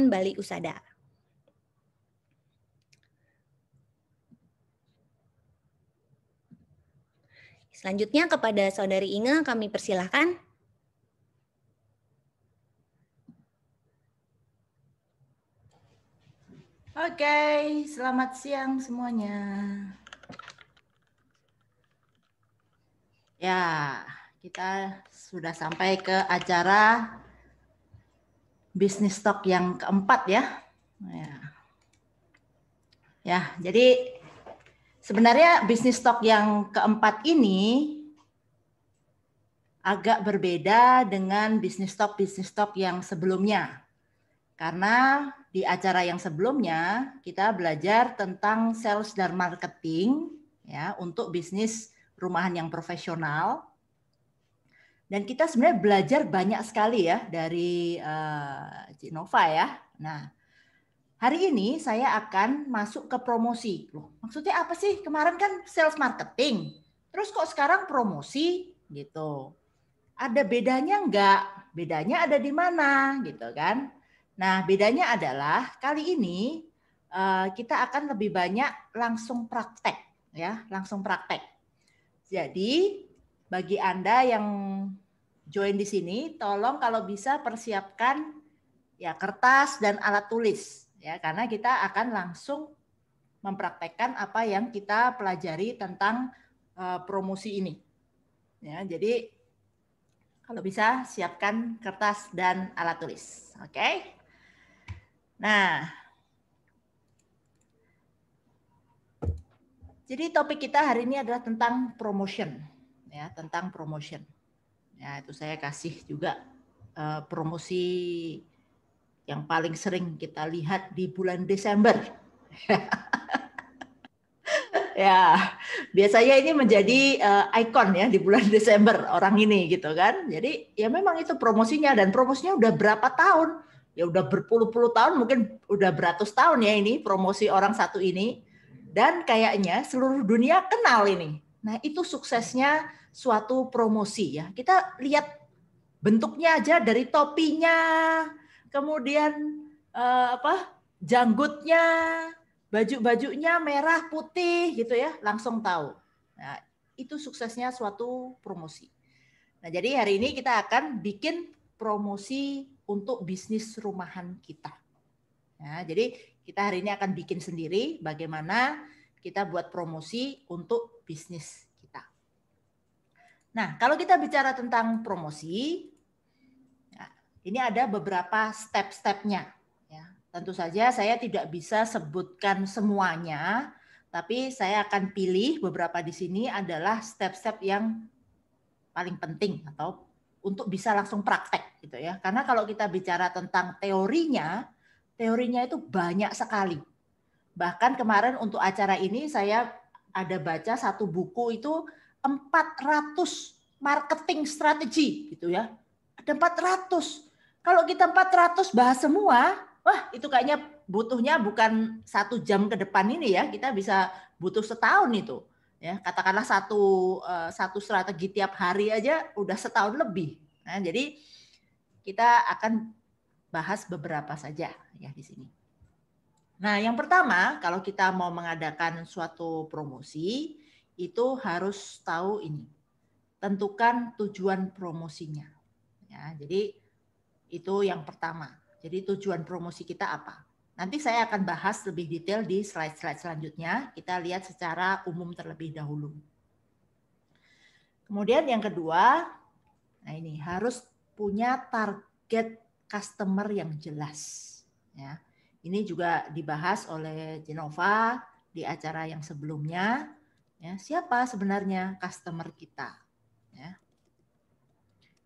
Bali Usada. Selanjutnya kepada Saudari Inge kami persilahkan. Oke, selamat siang semuanya. Ya, kita sudah sampai ke acara bisnis talk yang keempat ya. Ya, jadi sebenarnya bisnis talk yang keempat ini agak berbeda dengan bisnis talk yang sebelumnya. Karena di acara yang sebelumnya kita belajar tentang sales dan marketing ya untuk bisnis rumahan yang profesional. Dan kita sebenarnya belajar banyak sekali ya dari Nova ya. Nah, hari ini saya akan masuk ke promosi. Loh, maksudnya apa sih? Kemarin kan sales marketing. Terus kok sekarang promosi gitu. Ada bedanya enggak? Bedanya ada di mana gitu kan? Nah, bedanya adalah kali ini kita akan lebih banyak langsung praktek ya, langsung praktek. Jadi, bagi Anda yang join di sini, tolong kalau bisa persiapkan ya kertas dan alat tulis ya, karena kita akan langsung mempraktekkan apa yang kita pelajari tentang promosi ini. Ya, jadi kalau bisa siapkan kertas dan alat tulis. Oke. Nah, jadi topik kita hari ini adalah tentang promotion, ya, tentang promotion. Ya, itu saya kasih juga promosi yang paling sering kita lihat di bulan Desember. Ya, biasanya ini menjadi ikon ya di bulan Desember orang ini gitu kan. Jadi ya memang itu promosinya, dan promosinya udah berapa tahun? Ya udah berpuluh-puluh tahun, mungkin udah beratus tahun ya ini promosi orang satu ini. Dan kayaknya seluruh dunia kenal ini. Nah, itu suksesnya suatu promosi ya. Kita lihat bentuknya aja dari topinya, kemudian janggutnya, baju-bajunya merah putih gitu ya, langsung tahu. Nah, itu suksesnya suatu promosi. Nah, jadi hari ini kita akan bikin promosi untuk bisnis rumahan kita. Nah, jadi kita hari ini akan bikin sendiri bagaimana kita buat promosi untuk bisnis kita. Nah, kalau kita bicara tentang promosi, ini ada beberapa step-stepnya. Ya, tentu saja saya tidak bisa sebutkan semuanya, tapi saya akan pilih beberapa di sini adalah step-step yang paling penting atau untuk bisa langsung praktek gitu ya. Karena kalau kita bicara tentang teorinya itu banyak sekali. Bahkan kemarin untuk acara ini saya ada baca satu buku itu 400 marketing strategi gitu ya. Ada 400. Kalau kita 400 bahas semua, wah itu kayaknya butuhnya bukan 1 jam ke depan ini ya, kita bisa butuh setahun itu. Ya, katakanlah satu strategi tiap hari aja udah setahun lebih. Nah, jadi kita akan bahas beberapa saja ya di sini. Nah, yang pertama, kalau kita mau mengadakan suatu promosi, itu harus tahu ini. Tentukan tujuan promosinya. Ya, jadi itu yang pertama. Jadi tujuan promosi kita apa? Nanti saya akan bahas lebih detail di slide-slide selanjutnya. Kita lihat secara umum terlebih dahulu. Kemudian yang kedua, nah ini harus punya target customer yang jelas. Ya, ini juga dibahas oleh Genova di acara yang sebelumnya. Ya, siapa sebenarnya customer kita? Ya.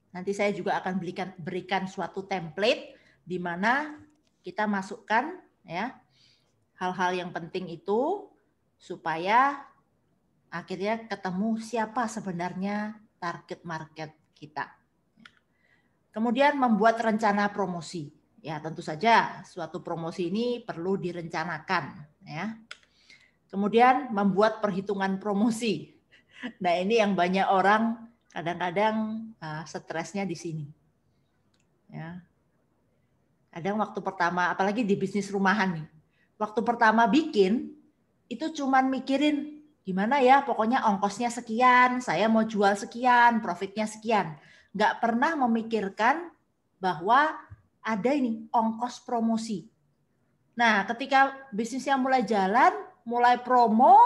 Nanti saya juga akan berikan suatu template di mana kita masukkan ya hal-hal yang penting itu supaya akhirnya ketemu siapa sebenarnya target market kita. Kemudian membuat rencana promosi. Ya, tentu saja suatu promosi ini perlu direncanakan ya. Kemudian membuat perhitungan promosi. Nah, ini yang banyak orang kadang-kadang stresnya di sini. Ya. Kadang waktu pertama, apalagi di bisnis rumahan nih, waktu pertama bikin, itu cuman mikirin gimana ya, pokoknya ongkosnya sekian, saya mau jual sekian, profitnya sekian. Nggak pernah memikirkan bahwa ada ini ongkos promosi. Nah, ketika bisnisnya mulai jalan, mulai promo,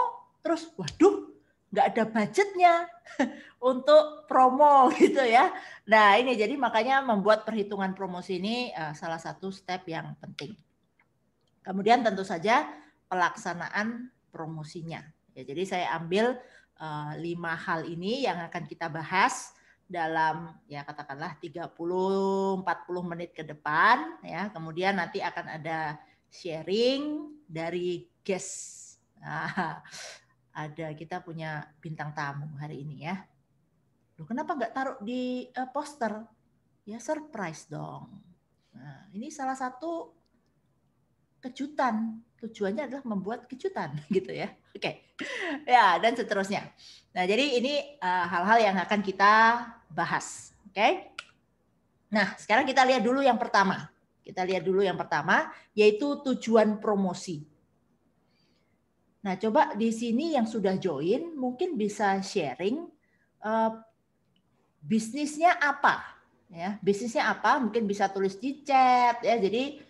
terus waduh, nggak ada budgetnya untuk promo gitu ya. Nah, ini jadi makanya membuat perhitungan promosi ini salah satu step yang penting. Kemudian tentu saja pelaksanaan promosinya. Ya, jadi saya ambil 5 hal ini yang akan kita bahas dalam ya katakanlah 30-40 menit ke depan ya. Kemudian nanti akan ada sharing dari guest. Nah, ada kita punya bintang tamu hari ini ya. Loh, kenapa nggak taruh di poster? Ya surprise dong. Nah, ini salah satu kejutan. Tujuannya adalah membuat kejutan gitu ya. Oke. Ya, dan seterusnya. Nah, jadi ini hal-hal yang akan kita bahas. Oke. Nah, sekarang kita lihat dulu yang pertama. Kita lihat dulu yang pertama, yaitu tujuan promosi. Nah, coba di sini yang sudah join mungkin bisa sharing bisnisnya apa, ya bisnisnya apa, mungkin bisa tulis di chat ya, jadi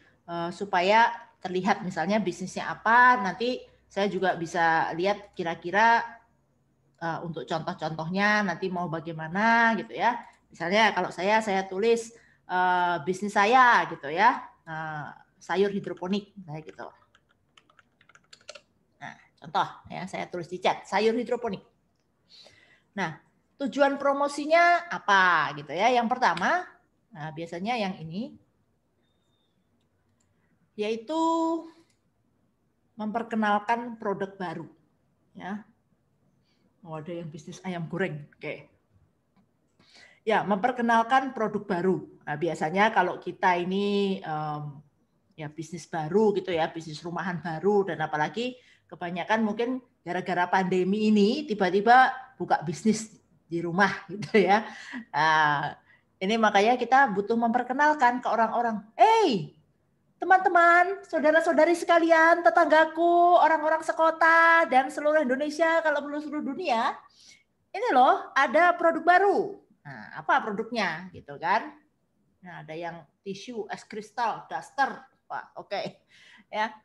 supaya terlihat misalnya bisnisnya apa, nanti saya juga bisa lihat kira-kira untuk contoh-contohnya nanti mau bagaimana gitu ya. Misalnya kalau saya tulis bisnis saya gitu ya, sayur hidroponik kayak gitu. Nah, contoh ya, saya tulis di chat sayur hidroponik. Nah, tujuan promosinya apa gitu ya. Yang pertama, nah biasanya yang ini, yaitu memperkenalkan produk baru. Ya. Oh, ada yang bisnis ayam goreng. Oke. Ya, memperkenalkan produk baru. Nah, biasanya kalau kita ini ya bisnis baru gitu ya, bisnis rumahan baru, dan apalagi kebanyakan mungkin gara-gara pandemi ini tiba-tiba buka bisnis di rumah gitu ya. Nah, ini makanya kita butuh memperkenalkan ke orang-orang. Teman-teman, saudara-saudari sekalian, tetanggaku, orang-orang sekota dan seluruh Indonesia, kalau belum seluruh dunia, ini loh ada produk baru. Nah, apa produknya gitu kan? Nah, ada yang tisu, es kristal, daster. Wah, oke. Ya.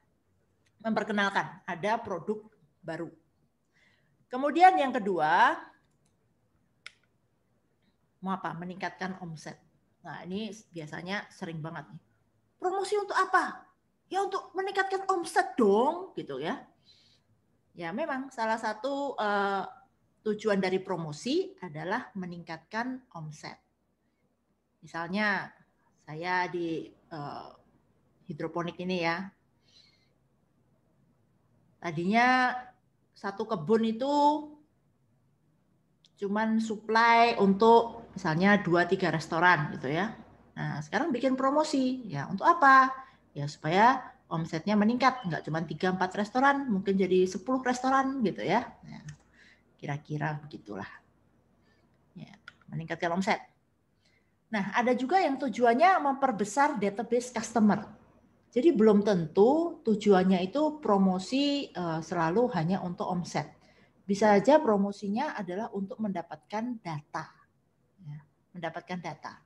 Memperkenalkan ada produk baru. Kemudian yang kedua, mau apa? Meningkatkan omset. Nah, ini biasanya sering banget nih. Promosi untuk apa? Ya untuk meningkatkan omset dong, gitu ya. Ya, memang salah satu tujuan dari promosi adalah meningkatkan omset. Misalnya saya di hidroponik ini ya. Tadinya satu kebun itu cuman supply untuk misalnya 2-3 restoran gitu ya. Nah, sekarang bikin promosi. Ya, untuk apa? Ya supaya omsetnya meningkat, nggak cuma 3-4 restoran, mungkin jadi 10 restoran gitu ya. Nah, kira-kira begitulah. Ya, meningkatkan omset. Nah, ada juga yang tujuannya memperbesar database customer. Jadi belum tentu tujuannya itu promosi selalu hanya untuk omset. Bisa saja promosinya adalah untuk mendapatkan data. Ya, mendapatkan data.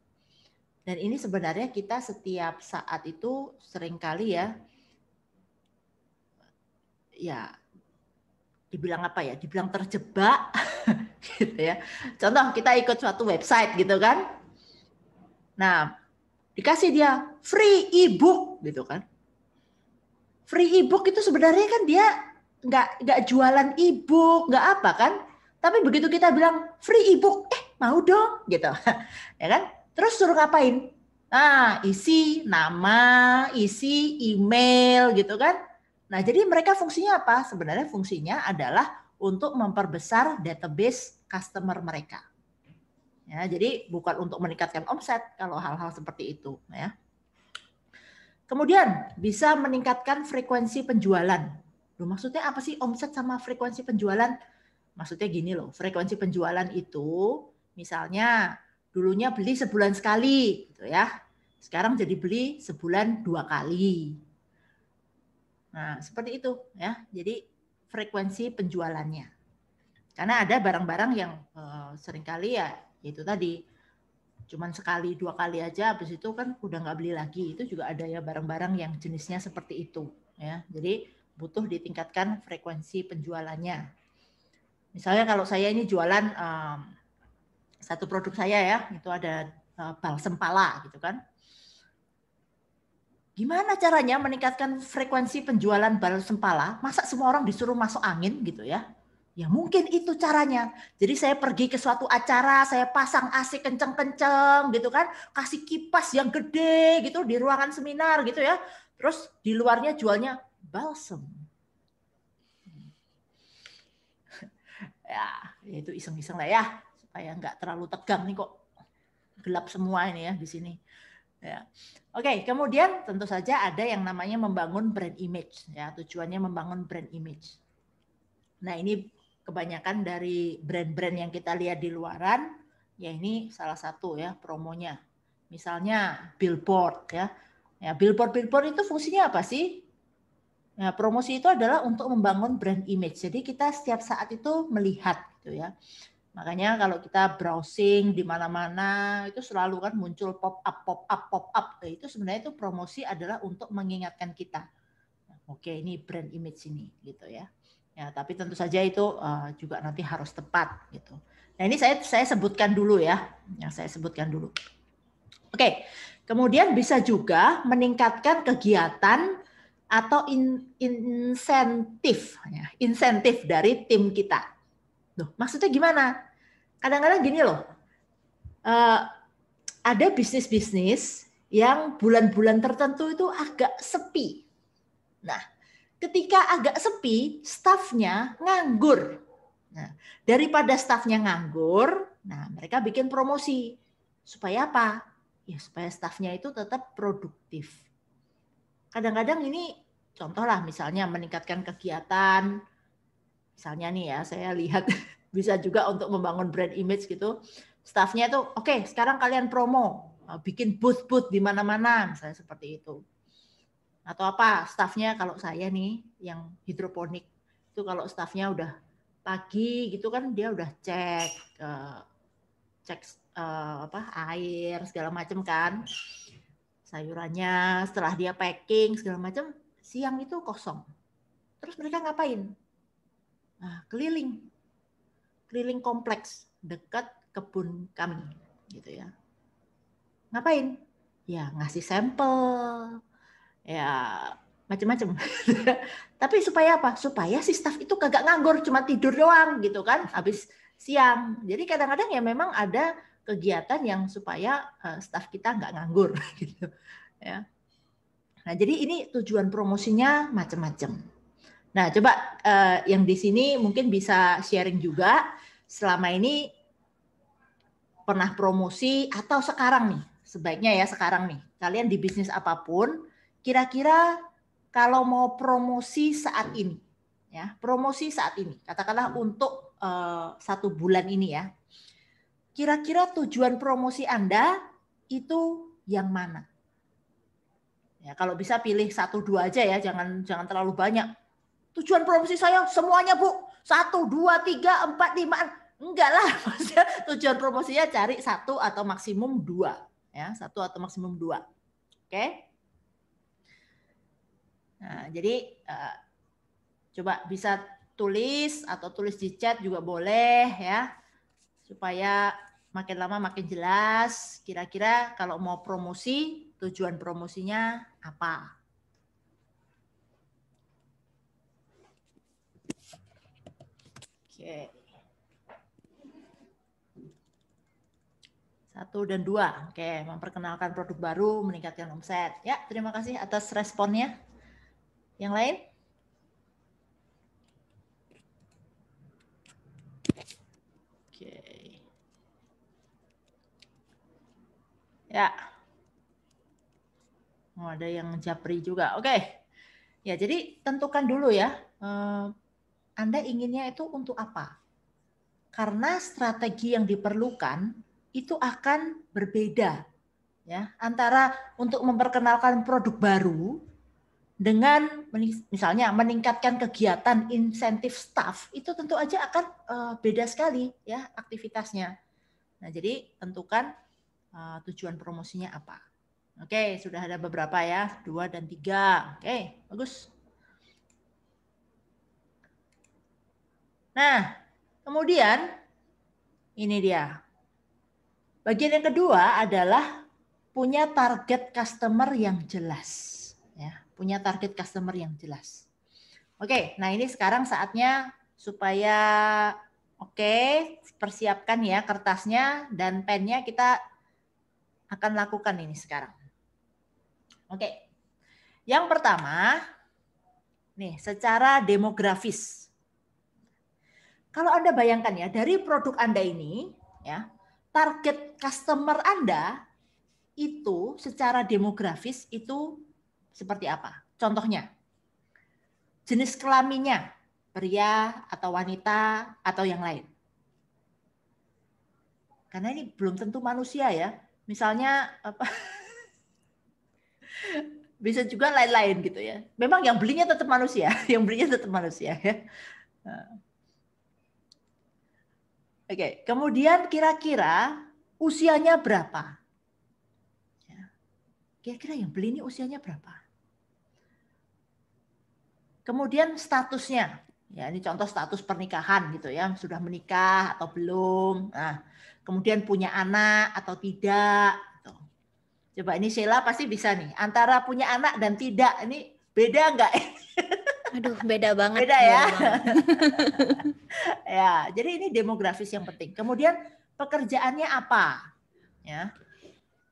Dan ini sebenarnya kita setiap saat itu seringkali ya dibilang apa ya, dibilang terjebak gitu ya. Contoh kita ikut suatu website gitu kan. Nah, dikasih dia free ebook gitu kan. Free ebook itu sebenarnya kan dia nggak jualan ebook, nggak apa kan. Tapi begitu kita bilang free ebook, mau dong gitu. Ya kan? Terus suruh ngapain? Nah, isi nama, isi email gitu kan. Nah, jadi mereka fungsinya apa? Sebenarnya fungsinya adalah untuk memperbesar database customer mereka. Ya, jadi bukan untuk meningkatkan omset kalau hal-hal seperti itu, ya. Kemudian bisa meningkatkan frekuensi penjualan. Loh, maksudnya apa sih omset sama frekuensi penjualan? Maksudnya gini loh, frekuensi penjualan itu misalnya dulunya beli sebulan sekali gitu ya. Sekarang jadi beli sebulan 2 kali. Nah, seperti itu ya. Jadi frekuensi penjualannya. Karena ada barang-barang yang seringkali ya itu tadi cuman sekali 2 kali aja, habis itu kan udah nggak beli lagi. Itu juga ada ya barang-barang yang jenisnya seperti itu ya. Jadi butuh ditingkatkan frekuensi penjualannya. Misalnya kalau saya ini jualan satu produk saya ya, itu ada balsem pala gitu kan. Gimana caranya meningkatkan frekuensi penjualan balsem pala? Masa semua orang disuruh masuk angin gitu ya? Ya mungkin itu caranya. Jadi saya pergi ke suatu acara, saya pasang AC kenceng-kenceng gitu kan, kasih kipas yang gede gitu di ruangan seminar gitu ya. Terus di luarnya jualnya balsem. Ya, itu iseng-iseng lah ya, supaya nggak terlalu tegang nih kok. Gelap semua ini ya di sini. Ya. Oke, kemudian tentu saja ada yang namanya membangun brand image. Ya, tujuannya membangun brand image. Nah, ini kebanyakan dari brand-brand yang kita lihat di luaran, ya ini salah satu ya promonya. Misalnya billboard ya. Ya, billboard itu fungsinya apa sih? Ya, promosi itu adalah untuk membangun brand image. Jadi kita setiap saat itu melihat gitu ya. Makanya kalau kita browsing di mana-mana itu selalu kan muncul pop up. Itu sebenarnya itu promosi adalah untuk mengingatkan kita. Oke, ini brand image ini gitu ya. Ya, tapi tentu saja itu juga nanti harus tepat gitu. Nah, ini saya sebutkan dulu ya. Yang saya sebutkan dulu. Oke. Kemudian bisa juga meningkatkan kegiatan atau insentif dari tim kita. Loh, maksudnya gimana? Kadang-kadang gini loh, ada bisnis-bisnis yang bulan-bulan tertentu itu agak sepi. Nah, ketika agak sepi, stafnya nganggur. Nah, daripada stafnya nganggur, nah mereka bikin promosi. Supaya apa? Ya supaya stafnya itu tetap produktif. Kadang-kadang ini contoh lah misalnya meningkatkan kegiatan. Misalnya nih ya, saya lihat bisa juga untuk membangun brand image gitu. Stafnya itu, oke, sekarang kalian promo, bikin booth di mana-mana, misalnya seperti itu. Atau apa, stafnya kalau saya nih yang hidroponik, itu kalau stafnya udah pagi gitu kan dia udah cek air segala macam kan, sayurannya, setelah dia packing segala macam, siang itu kosong. Terus mereka ngapain? Nah, keliling kompleks dekat kebun kami gitu ya. Ngapain? Ya ngasih sampel, ya macam-macam. Tapi supaya apa? Supaya si staff itu kagak nganggur cuma tidur doang gitu kan habis siang. Jadi kadang-kadang ya memang ada kegiatan yang supaya staff kita nggak nganggur gitu ya. Nah, jadi ini tujuan promosinya macam-macam. Nah, coba yang di sini mungkin bisa sharing juga selama ini pernah promosi atau sekarang nih, sebaiknya ya sekarang nih, kalian di bisnis apapun, kira-kira kalau mau promosi saat ini, ya promosi saat ini, katakanlah untuk 1 bulan ini ya, kira-kira tujuan promosi Anda itu yang mana? Ya, kalau bisa pilih 1-2 aja ya, jangan terlalu banyak. Tujuan promosi saya semuanya Bu, 1, 2, 3, 4, 5. Enggak lah, maksudnya tujuan promosinya cari 1 atau maksimum 2. Ya, 1 atau maksimum 2. Oke? Nah, jadi coba bisa tulis atau tulis di chat juga boleh ya. Supaya makin lama makin jelas kira-kira kalau mau promosi, tujuan promosinya apa. Oke. 1 dan 2. Oke, memperkenalkan produk baru, meningkatkan omset. Ya, terima kasih atas responnya. Yang lain? Oke. Ya. Oh, ada yang japri juga. Oke. Ya, jadi tentukan dulu ya. Anda inginnya itu untuk apa? Karena strategi yang diperlukan itu akan berbeda ya, antara untuk memperkenalkan produk baru dengan misalnya meningkatkan kegiatan insentif staff, itu tentu aja akan beda sekali ya aktivitasnya. Nah, jadi tentukan tujuan promosinya apa. Oke, sudah ada beberapa ya, 2 dan 3. Oke, bagus. Nah, kemudian ini dia. Bagian yang kedua adalah punya target customer yang jelas. Ya, punya target customer yang jelas. Oke, nah ini sekarang saatnya supaya persiapkan ya kertasnya dan pennya, kita akan lakukan ini sekarang. Oke, yang pertama, nih secara demografis. Kalau Anda bayangkan ya, dari produk Anda ini, ya, target customer Anda itu secara demografis itu seperti apa? Contohnya, jenis kelaminnya, pria atau wanita atau yang lain. Karena ini belum tentu manusia ya. Misalnya apa? Bisa juga lain-lain gitu ya. Memang yang belinya tetap manusia, yang belinya tetap manusia ya. Oke, kemudian kira-kira usianya berapa? Kira-kira yang beli ini usianya berapa? Kemudian statusnya, ya ini contoh status pernikahan gitu ya, sudah menikah atau belum. Nah, kemudian punya anak atau tidak. Coba ini Sheila pasti bisa nih. Antara punya anak dan tidak, ini beda nggak? Aduh, beda banget. Beda ya. Banget. Ya, jadi ini demografis yang penting. Kemudian pekerjaannya apa? Ya.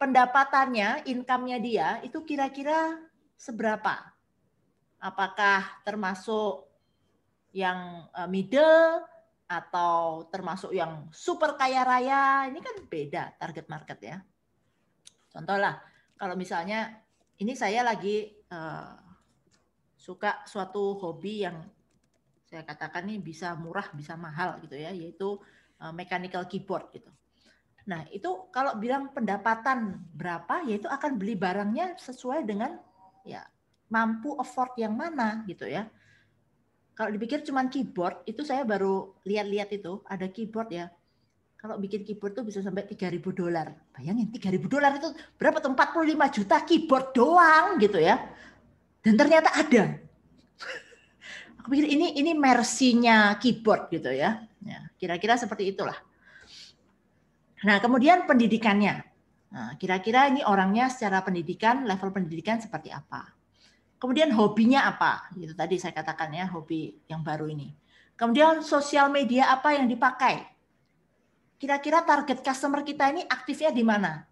Pendapatannya, income-nya dia itu kira-kira seberapa? Apakah termasuk yang middle atau termasuk yang super kaya raya? Ini kan beda target market ya. Contoh lah, kalau misalnya ini saya lagi suka suatu hobi yang saya katakan nih bisa murah, bisa mahal gitu ya, yaitu mechanical keyboard gitu. Nah, itu kalau bilang pendapatan berapa, yaitu akan beli barangnya sesuai dengan ya mampu afford yang mana gitu ya. Kalau dipikir cuma keyboard, itu saya baru lihat-lihat itu, ada keyboard ya. Kalau bikin keyboard tuh bisa sampai $3.000. Bayangin $3.000 itu berapa tuh? 45 juta keyboard doang gitu ya. Dan ternyata ada. Aku pikir ini mersinya keyboard gitu ya. Ya, kira-kira seperti itulah. Nah, kemudian pendidikannya. Nah, kira-kira ini orangnya secara pendidikan, level pendidikan seperti apa? Kemudian hobinya apa? Itu tadi saya katakan ya, hobi yang baru ini. Kemudian sosial media apa yang dipakai? Kira-kira target customer kita ini aktifnya di mana?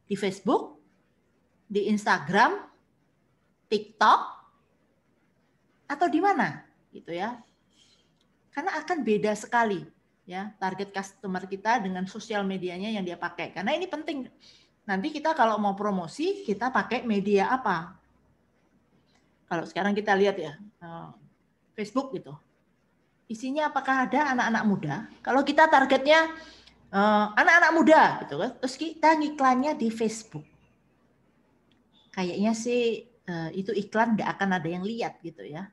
Di Facebook, di Instagram, TikTok, atau di mana? Gitu ya. Karena akan beda sekali ya target customer kita dengan sosial medianya yang dia pakai. Karena ini penting. Nanti kita kalau mau promosi, kita pakai media apa? Kalau sekarang kita lihat ya, Facebook gitu. Isinya apakah ada anak-anak muda? Kalau kita targetnya anak-anak muda gitu kan, terus kita ngiklannya di Facebook. Kayaknya sih itu iklan nggak akan ada yang lihat gitu ya.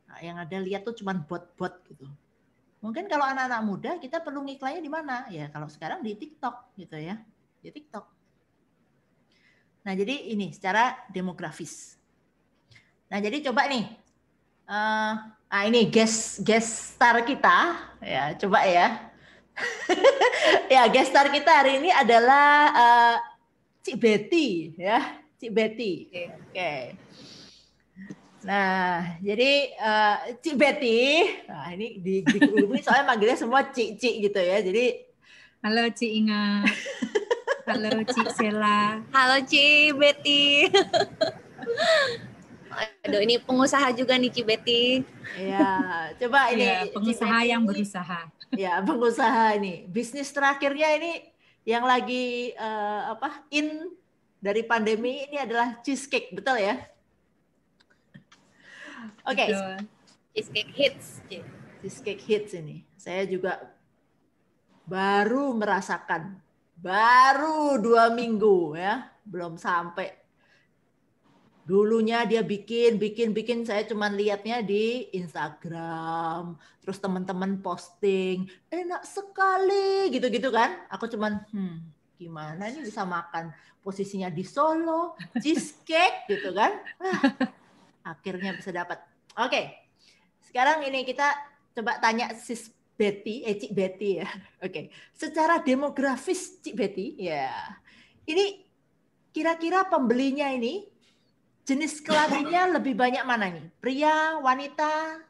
Nah, yang ada lihat tuh cuma bot-bot gitu. Mungkin kalau anak-anak muda kita perlu ngiklannya di mana? Ya kalau sekarang di TikTok gitu ya. Di TikTok. Nah, jadi ini secara demografis. Nah, jadi coba nih. Ini guest star kita ya, coba ya. Ya, guest star kita hari ini adalah Cik Betty ya, Cik Betty. Oke. Nah, jadi Cik Betty, nah ini di soalnya manggilnya semua Cik gitu ya. Jadi halo Cik Inga. Halo Cik Sheila. Halo Cik Betty. Aduh, ini pengusaha juga nih Cik Betty. Ya, coba ini ya, pengusaha yang berusaha. Ya, pengusaha ini. Bisnis terakhirnya ini yang lagi in dari pandemi ini adalah cheesecake, betul ya? Oke. Cheesecake hits. Cheesecake hits ini. Saya juga baru merasakan Baru 2 minggu ya, belum sampai. Dulunya dia bikin, saya cuman lihatnya di Instagram, terus teman-teman posting, enak sekali, gitu-gitu kan. Aku cuman, gimana nih bisa makan, posisinya di Solo, cheesecake gitu kan. Akhirnya bisa dapat. Oke, sekarang ini kita coba tanya Sis Betty, Cik Betty ya. Oke, secara demografis Cik Betty, ya, ini kira-kira pembelinya ini jenis kelaminnya lebih banyak mana nih? Pria, wanita?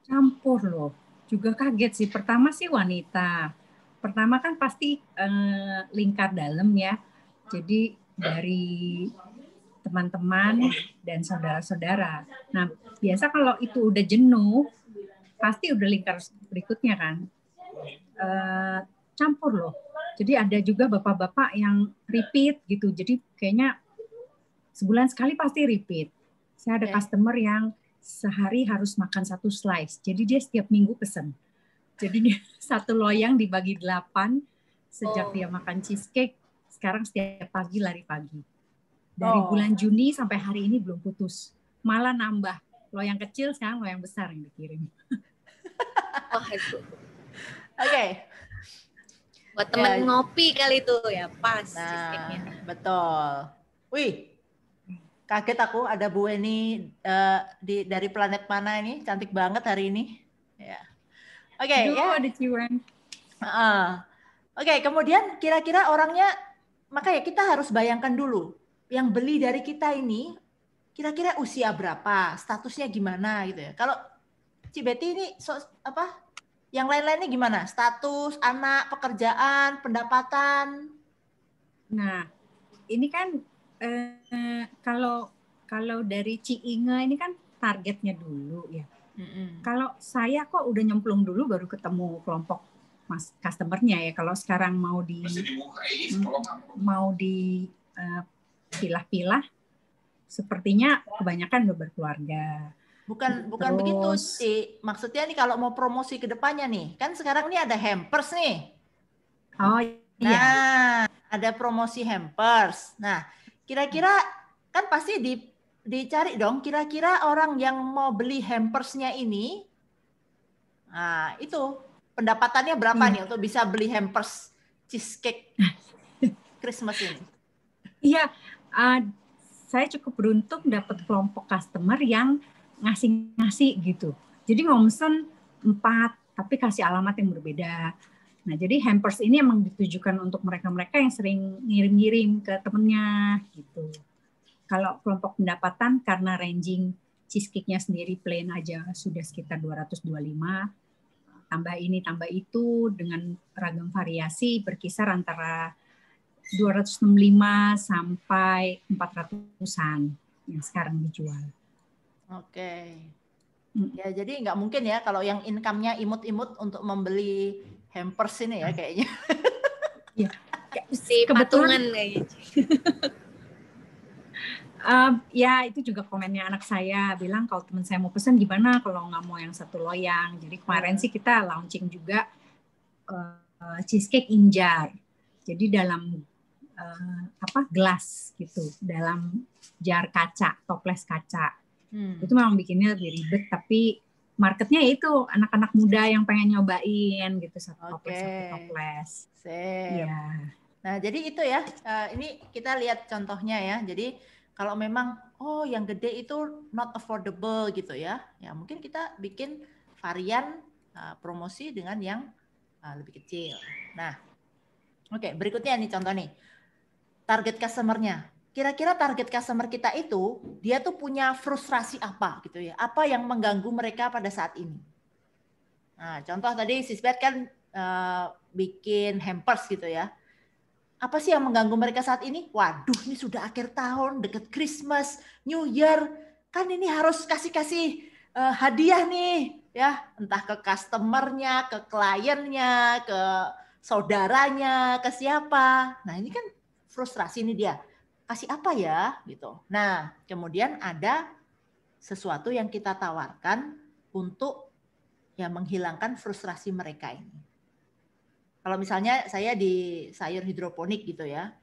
Campur loh. Juga kaget sih. Pertama sih wanita. Pertama kan pasti lingkar dalam ya. Jadi dari teman-teman dan saudara-saudara. Nah, biasa kalau itu udah jenuh, pasti udah lingkar berikutnya kan. Campur loh. Jadi ada juga bapak-bapak yang repeat gitu. Jadi kayaknya sebulan sekali pasti repeat. Saya ada customer yang sehari harus makan 1 slice. Jadi dia setiap minggu pesen. Jadi dia 1 loyang dibagi 8 sejak dia makan cheesecake. Sekarang setiap pagi lari pagi. Dari bulan Juni sampai hari ini belum putus. Malah nambah. Loyang kecil sekarang loyang besar yang dikirim. Oke. Buat temen ngopi kali itu ya, pas cheesecake-nya. Betul. Wih, kaget aku ada Bu Weni dari planet mana ini, cantik banget hari ini. Ya. Oke, ya. Ada Ciwan. Oke, kemudian kira-kira orangnya, makanya kita harus bayangkan dulu, yang beli dari kita ini kira-kira usia berapa, statusnya gimana gitu ya. Kalau Ci Betty ini yang lain-lainnya gimana? Status, anak, pekerjaan, pendapatan? Nah, ini kan kalau dari Ci Inge ini kan targetnya dulu ya. Kalau saya kok udah nyemplung dulu baru ketemu kelompok customer-nya ya. Kalau sekarang mau pilah-pilah, sepertinya kebanyakan udah berkeluarga. Bukan begitu sih. Maksudnya nih kalau mau promosi ke depannya nih, kan sekarang ini ada hampers nih. Oh iya. Nah, ada promosi hampers. Nah, kira-kira kan pasti dicari dong, kira-kira orang yang mau beli hampersnya ini, nah itu pendapatannya berapa nih untuk bisa beli hampers cheesecake Christmas ini? Iya, saya cukup beruntung dapat kelompok customer yang ngasih gitu. Jadi mau mesen 4, tapi kasih alamat yang berbeda. Nah, jadi hampers ini emang ditujukan untuk mereka-mereka yang sering ngirim-ngirim ke temennya gitu. Kalau kelompok pendapatan karena ranging cheesecake-nya sendiri plain aja sudah sekitar 225, tambah ini tambah itu dengan ragam variasi berkisar antara 265 sampai 400-an yang sekarang dijual. Oke. Ya, jadi nggak mungkin ya kalau yang income-nya imut-imut untuk membeli hampers ini ya kayaknya. Ya, si patungan kayaknya. Ya itu juga komennya anak saya bilang kalau teman saya mau pesan gimana kalau nggak mau yang 1 loyang. Jadi kemarin sih kita launching juga cheesecake in jar. Jadi dalam gelas gitu, dalam jar kaca, toples kaca. Itu memang bikinnya lebih ribet, tapi marketnya itu anak-anak muda yang pengen nyobain gitu satu toples. Ya. Nah jadi itu ya, ini kita lihat contohnya ya. Jadi kalau memang yang gede itu not affordable gitu ya, ya mungkin kita bikin varian promosi dengan yang lebih kecil. Nah, oke, berikutnya nih contoh nih, target customer-nya. Kira-kira target customer kita itu dia tuh punya frustrasi apa gitu ya? Apa yang mengganggu mereka pada saat ini? Nah, contoh tadi Sis Bet kan bikin hampers gitu ya. Apa sih yang mengganggu mereka saat ini? Waduh, ini sudah akhir tahun, deket Christmas, New Year, kan ini harus kasih hadiah nih, ya, entah ke customernya, ke kliennya, ke saudaranya, ke siapa. Nah, ini kan frustrasi ini dia. Kasih apa ya gitu. Nah, kemudian ada sesuatu yang kita tawarkan untuk ya menghilangkan frustrasi mereka ini. Kalau misalnya saya di sayur hidroponik gitu ya,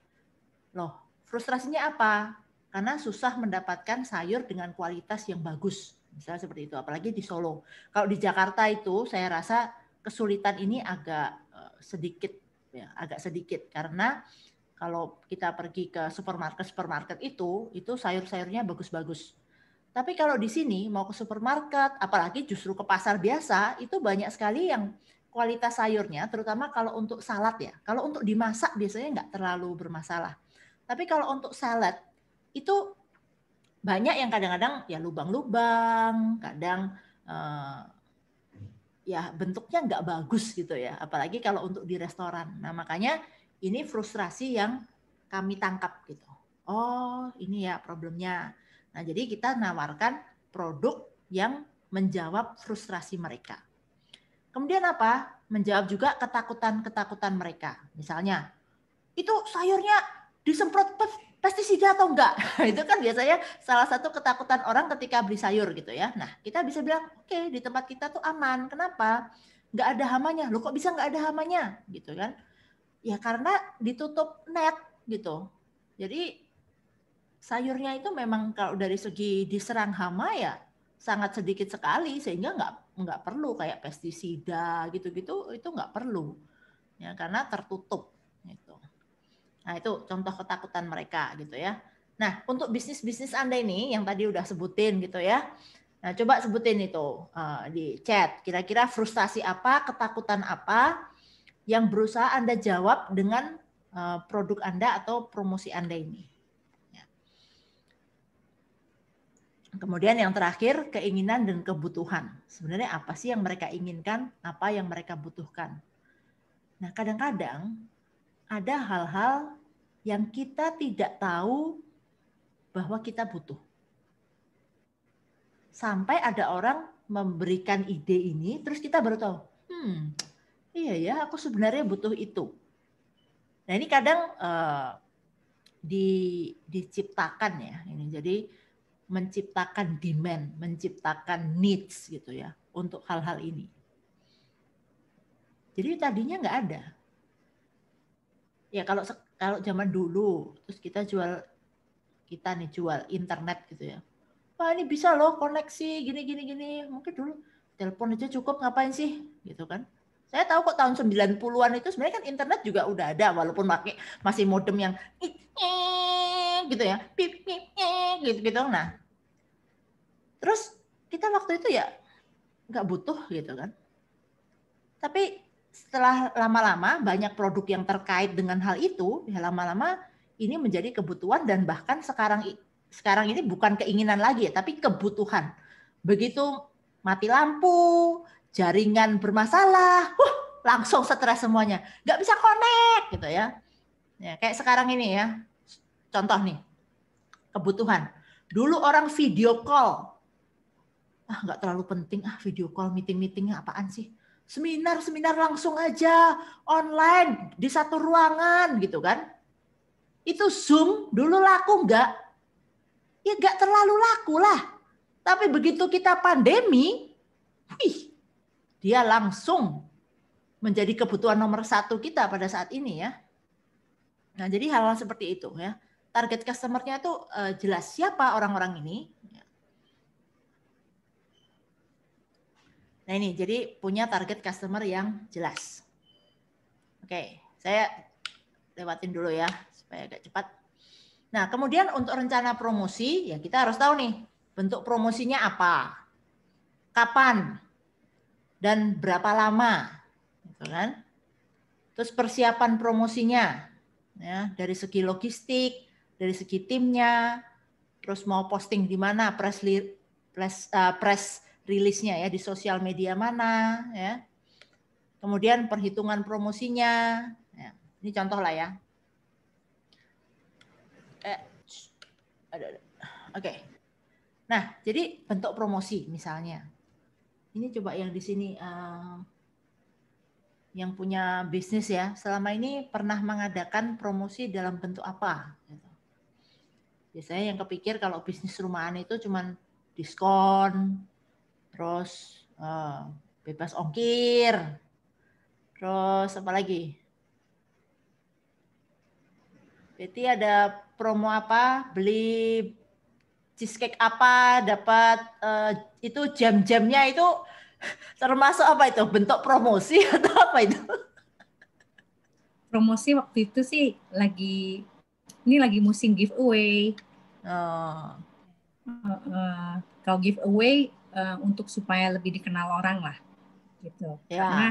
loh frustrasinya apa? Karena susah mendapatkan sayur dengan kualitas yang bagus, misalnya seperti itu. Apalagi di Solo. Kalau di Jakarta itu saya rasa kesulitan ini agak sedikit, ya, agak sedikit karena kalau kita pergi ke supermarket itu sayur-sayurnya bagus-bagus. Tapi kalau di sini mau ke supermarket, apalagi justru ke pasar biasa, itu banyak sekali yang kualitas sayurnya, terutama kalau untuk salad ya. Kalau untuk dimasak biasanya nggak terlalu bermasalah. Tapi kalau untuk salad, itu banyak yang kadang-kadang ya lubang-lubang, kadang ya bentuknya nggak bagus gitu ya. Apalagi kalau untuk di restoran. Nah makanya ini frustrasi yang kami tangkap gitu. Oh ini ya problemnya. Nah, jadi kita nawarkan produk yang menjawab frustrasi mereka. Kemudian apa? Menjawab juga ketakutan-ketakutan mereka. Misalnya, itu sayurnya disemprot pestisida atau enggak? Itu kan biasanya salah satu ketakutan orang ketika beli sayur gitu ya. Nah, kita bisa bilang, oke, di tempat kita tuh aman. Kenapa? Enggak ada hamanya. Loh kok bisa enggak ada hamanya? Gitu kan. Ya karena ditutup net gitu. Jadi sayurnya itu memang kalau dari segi diserang hama ya sangat sedikit sekali sehingga nggak perlu kayak pestisida gitu-gitu itu nggak perlu ya karena tertutup gitu. Nah itu contoh ketakutan mereka gitu ya. Nah untuk bisnis Anda ini yang tadi udah sebutin gitu ya. Nah coba sebutin itu di chat. Kira-kira frustasi apa, ketakutan apa yang berusaha Anda jawab dengan produk Anda atau promosi Anda ini. Kemudian yang terakhir, keinginan dan kebutuhan. Sebenarnya apa sih yang mereka inginkan, apa yang mereka butuhkan. Nah, kadang-kadang ada hal-hal yang kita tidak tahu bahwa kita butuh. Sampai ada orang memberikan ide ini, terus kita baru tahu, iya ya, aku sebenarnya butuh itu. Nah, ini kadang diciptakan ya. Ini jadi menciptakan demand, menciptakan needs gitu ya untuk hal-hal ini. Jadi tadinya nggak ada. Ya kalau zaman dulu terus kita jual internet gitu ya. Wah ini bisa loh koneksi gini. Mungkin dulu telepon aja cukup ngapain sih gitu kan. Saya tahu kok tahun 90-an itu sebenarnya kan internet juga udah ada walaupun masih modem yang gitu ya. Pip gitu. Nah, terus kita waktu itu ya nggak butuh gitu kan. Tapi setelah lama-lama banyak produk yang terkait dengan hal itu, ya lama-lama ini menjadi kebutuhan dan bahkan sekarang ini bukan keinginan lagi ya, tapi kebutuhan. Begitu mati lampu, jaringan bermasalah, langsung stres semuanya. Nggak bisa connect gitu ya. Ya kayak sekarang ini ya, contoh nih, kebutuhan. Dulu orang video call, nggak terlalu penting video call meetingnya apaan sih, seminar langsung aja online di satu ruangan gitu kan. Itu Zoom dulu laku nggak? Ya nggak terlalu laku lah, tapi begitu kita pandemi dia langsung menjadi kebutuhan nomor 1 kita pada saat ini ya. Nah jadi hal-hal seperti itu ya, target customer-nya itu jelas siapa orang-orang ini. Nah ini, jadi punya target customer yang jelas. Oke, saya lewatin dulu ya, supaya agak cepat. Nah, kemudian untuk rencana promosi, ya kita harus tahu nih, bentuk promosinya apa, kapan, dan berapa lama. Gitu kan? Terus persiapan promosinya, ya, dari segi logistik, dari segi timnya, terus mau posting di mana, press rilisnya ya di sosial media mana ya. Kemudian perhitungan promosinya. Ya, ini contoh lah ya. Oke. Nah, jadi bentuk promosi misalnya. Ini coba yang di sini yang punya bisnis ya. Selama ini pernah mengadakan promosi dalam bentuk apa? Gitu. Biasanya yang kepikir kalau bisnis rumahan itu cuman diskon, terus bebas ongkir, Terus apa lagi? Berarti ada promo apa? Beli cheesecake apa dapat itu jam-jamnya itu termasuk apa itu? Bentuk promosi atau apa itu? Promosi waktu itu sih ini lagi musim giveaway. Oh. Kalau giveaway untuk supaya lebih dikenal orang lah, gitu. Ya. Karena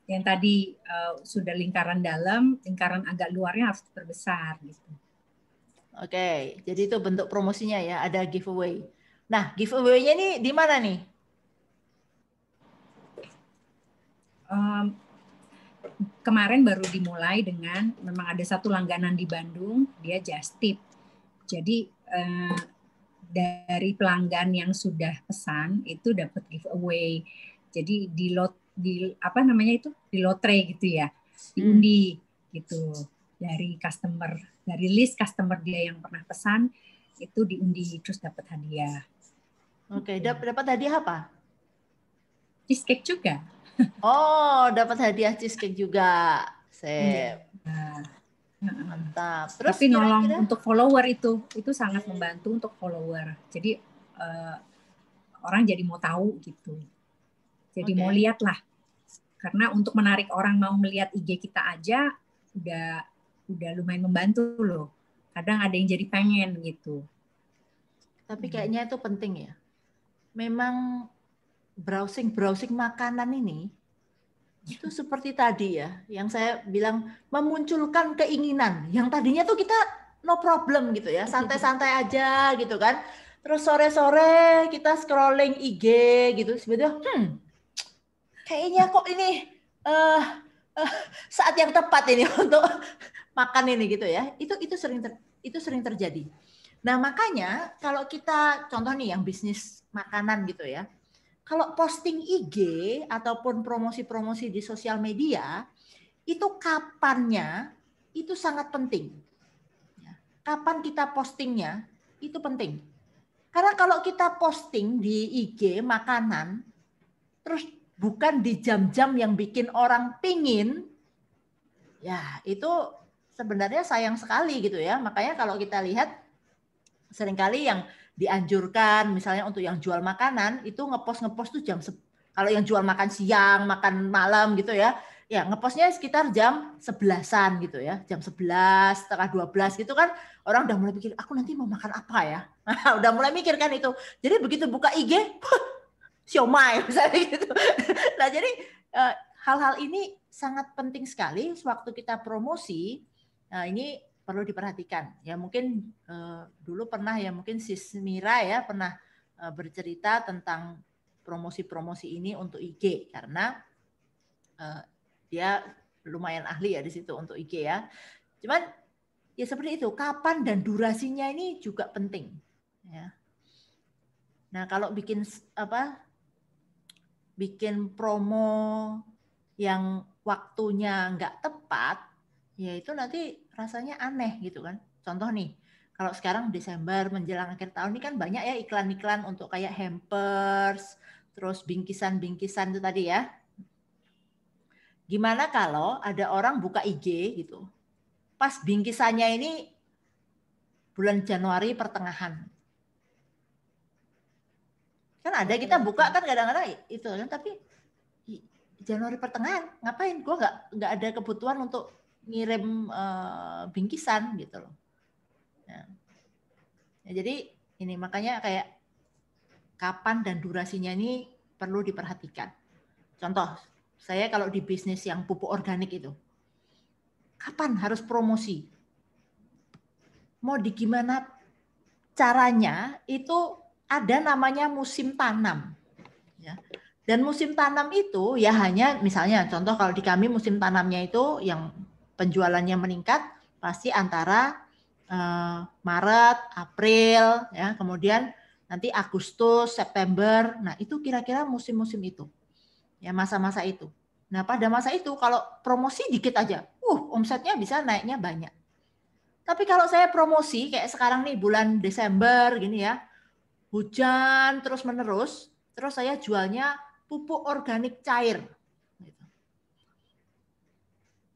yang tadi sudah lingkaran dalam, lingkaran agak luarnya harus diperbesar, gitu. Oke, jadi itu bentuk promosinya ya, ada giveaway. Nah, giveaway-nya ini di mana nih? Kemarin baru dimulai dengan memang ada satu langganan di Bandung, dia just tip. Jadi dari pelanggan yang sudah pesan itu dapat giveaway. Jadi di apa namanya itu, di lotre gitu ya, diundi gitu dari customer, dari list customer dia yang pernah pesan itu diundi terus dapat hadiah. Oke, dapat hadiah apa? Cheesecake juga. Oh, dapat hadiah cheesecake juga. Iya. Mantap. Terus tapi nolong untuk follower itu sangat membantu untuk follower. Jadi orang jadi mau tahu gitu. Jadi mau lihat lah. Karena untuk menarik orang mau melihat IG kita aja udah lumayan membantu loh. Kadang ada yang jadi pengen gitu. Tapi kayaknya itu penting ya. Memang browsing makanan ini itu seperti tadi ya, yang saya bilang memunculkan keinginan. Yang tadinya tuh kita no problem gitu ya, santai-santai aja gitu kan. Terus sore-sore kita scrolling IG gitu, sebetulnya kayaknya kok ini saat yang tepat ini untuk makan ini gitu ya. Itu sering terjadi. Nah, makanya kalau kita contoh nih yang bisnis makanan gitu ya. Kalau posting IG ataupun promosi-promosi di sosial media, itu kapannya itu sangat penting. Kapan kita postingnya itu penting. Karena kalau kita posting di IG makanan, terus bukan di jam-jam yang bikin orang pingin, ya itu sebenarnya sayang sekali gitu ya. Makanya kalau kita lihat seringkali yang dianjurkan misalnya untuk yang jual makanan itu ngepost tuh kalau yang jual makan siang, makan malam gitu ya, ya ngepostnya sekitar jam 11-an gitu ya, jam 11, setengah 12 gitu kan, orang udah mulai pikir aku nanti mau makan apa ya, udah mulai mikir kan itu. Jadi begitu buka IG, siomay misalnya gitu. Nah jadi hal-hal ini sangat penting sekali sewaktu kita promosi. Nah ini perlu diperhatikan. Ya mungkin dulu pernah ya mungkin Sis Mira ya pernah bercerita tentang promosi-promosi ini untuk IG karena dia lumayan ahli ya di situ untuk IG ya. Cuman ya seperti itu, kapan dan durasinya ini juga penting. Ya. Nah kalau bikin promo yang waktunya nggak tepat, ya itu nanti rasanya aneh gitu kan. Contoh nih, kalau sekarang Desember menjelang akhir tahun ini kan banyak ya iklan-iklan untuk kayak hampers, terus bingkisan-bingkisan itu tadi ya. Gimana kalau ada orang buka IG gitu, pas bingkisannya ini bulan Januari pertengahan. Kan ada kita buka kan kadang-kadang itu kan, tapi Januari pertengahan ngapain? Gue nggak ada kebutuhan untuk ngirim bingkisan gitu loh. Nah, ya jadi ini makanya kayak kapan dan durasinya ini perlu diperhatikan. Contoh, saya kalau di bisnis yang pupuk organik itu, kapan harus promosi? Mau di gimana caranya itu ada namanya musim tanam. Ya. Dan musim tanam itu ya hanya misalnya contoh kalau di kami musim tanamnya itu yang penjualannya meningkat pasti antara Maret, April, ya kemudian nanti Agustus, September. Nah itu kira-kira musim-musim itu, ya masa-masa itu. Nah pada masa itu kalau promosi dikit aja, omsetnya bisa naiknya banyak. Tapi kalau saya promosi kayak sekarang nih bulan Desember gini ya, hujan terus menerus, terus saya jualnya pupuk organik cair.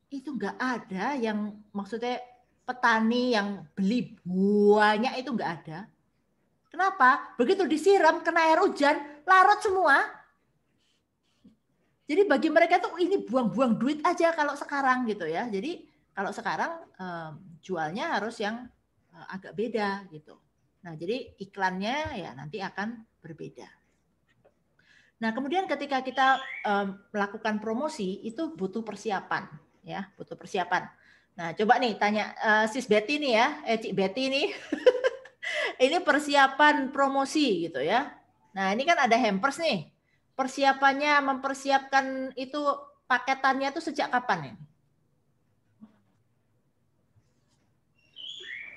itu nggak ada yang maksudnya petani yang beli buahnya itu nggak ada. Kenapa? Begitu disiram kena air hujan larut semua. Jadi bagi mereka tuh ini buang-buang duit aja kalau sekarang gitu ya. Jadi kalau sekarang jualnya harus yang agak beda gitu. Nah jadi iklannya ya nanti akan berbeda. Nah kemudian ketika kita melakukan promosi itu butuh persiapan ya, butuh persiapan. Nah coba nih tanya Sis Betty nih ya, Cik Betty nih. Ini persiapan promosi gitu ya. Nah ini kan ada hampers nih. Persiapannya mempersiapkan itu paketannya itu sejak kapan ya?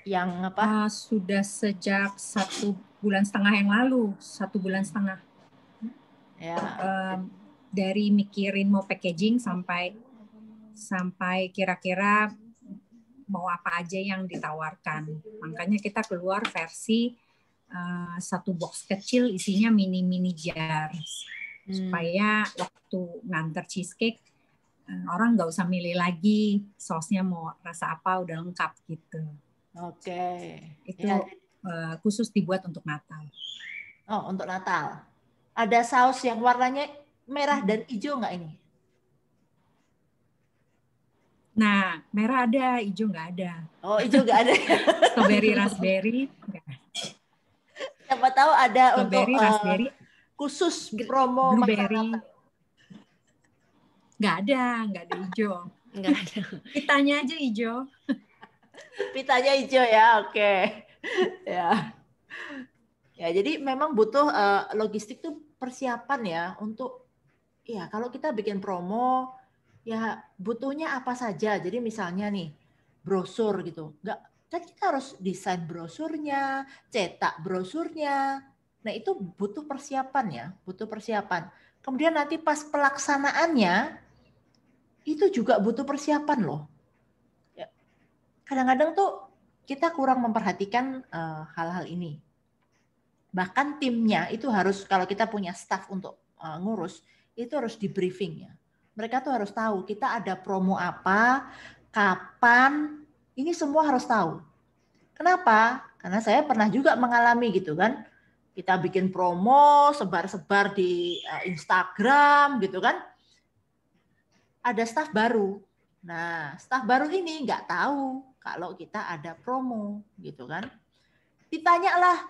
Yang apa? Sudah sejak 1,5 bulan yang lalu, 1,5 bulan. Ya. Dari mikirin mau packaging sampai kira-kira mau apa aja yang ditawarkan. Makanya kita keluar versi satu box kecil isinya mini jar. Supaya waktu nganter cheesecake orang nggak usah milih lagi sausnya mau rasa apa, udah lengkap gitu. Oke. Itu ya. Khusus dibuat untuk Natal. Oh, untuk Natal. Ada saus yang warnanya merah dan hijau nggak ini? Nah, merah ada, hijau nggak ada. Oh, hijau nggak ada. Strawberry, raspberry. Siapa tahu ada strawberry, untuk raspberry, khusus promo blueberry. Nggak ada hijau. Nggak ada. Pitanya aja hijau. Pitanya hijau ya, oke. Ya. Ya, jadi memang butuh logistik tuh persiapan ya untuk ya kalau kita bikin promo ya butuhnya apa saja. Jadi misalnya nih brosur gitu. Enggak kan kita harus desain brosurnya, cetak brosurnya. Nah, itu butuh persiapan ya, butuh persiapan. Kemudian nanti pas pelaksanaannya itu juga butuh persiapan loh. Ya. Kadang-kadang tuh kita kurang memperhatikan hal-hal ini. Bahkan timnya itu harus, kalau kita punya staff untuk ngurus, itu harus di briefing ya. Mereka tuh harus tahu kita ada promo apa, kapan, ini semua harus tahu. Kenapa? Karena saya pernah juga mengalami gitu kan. Kita bikin promo, sebar-sebar di Instagram gitu kan. Ada staff baru. Nah, staff baru ini nggak tahu kalau kita ada promo gitu kan. Ditanyalah,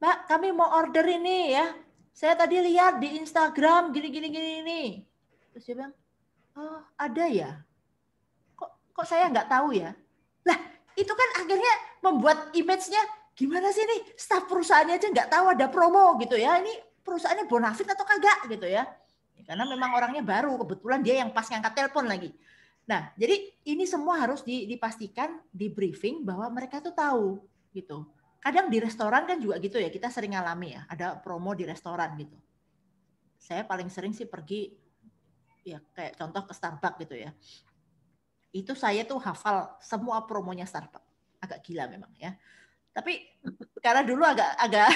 Mbak, kami mau order ini ya. Saya tadi lihat di Instagram gini. Terus dia bilang, oh ada ya? Kok saya nggak tahu ya? Lah, itu kan akhirnya membuat image-nya gimana sih nih? Staf perusahaannya aja nggak tahu ada promo gitu ya. Ini perusahaannya bonafit atau kagak gitu ya. Karena memang orangnya baru, kebetulan dia yang pas ngangkat telepon lagi. Nah, jadi ini semua harus dipastikan, di briefing bahwa mereka tuh tahu gitu. Kadang di restoran kan juga gitu ya, kita sering alami ya, ada promo di restoran gitu. Saya paling sering sih pergi, ya kayak contoh ke Starbucks gitu ya. Itu saya tuh hafal semua promonya Starbucks. Agak gila memang ya. Tapi karena dulu agak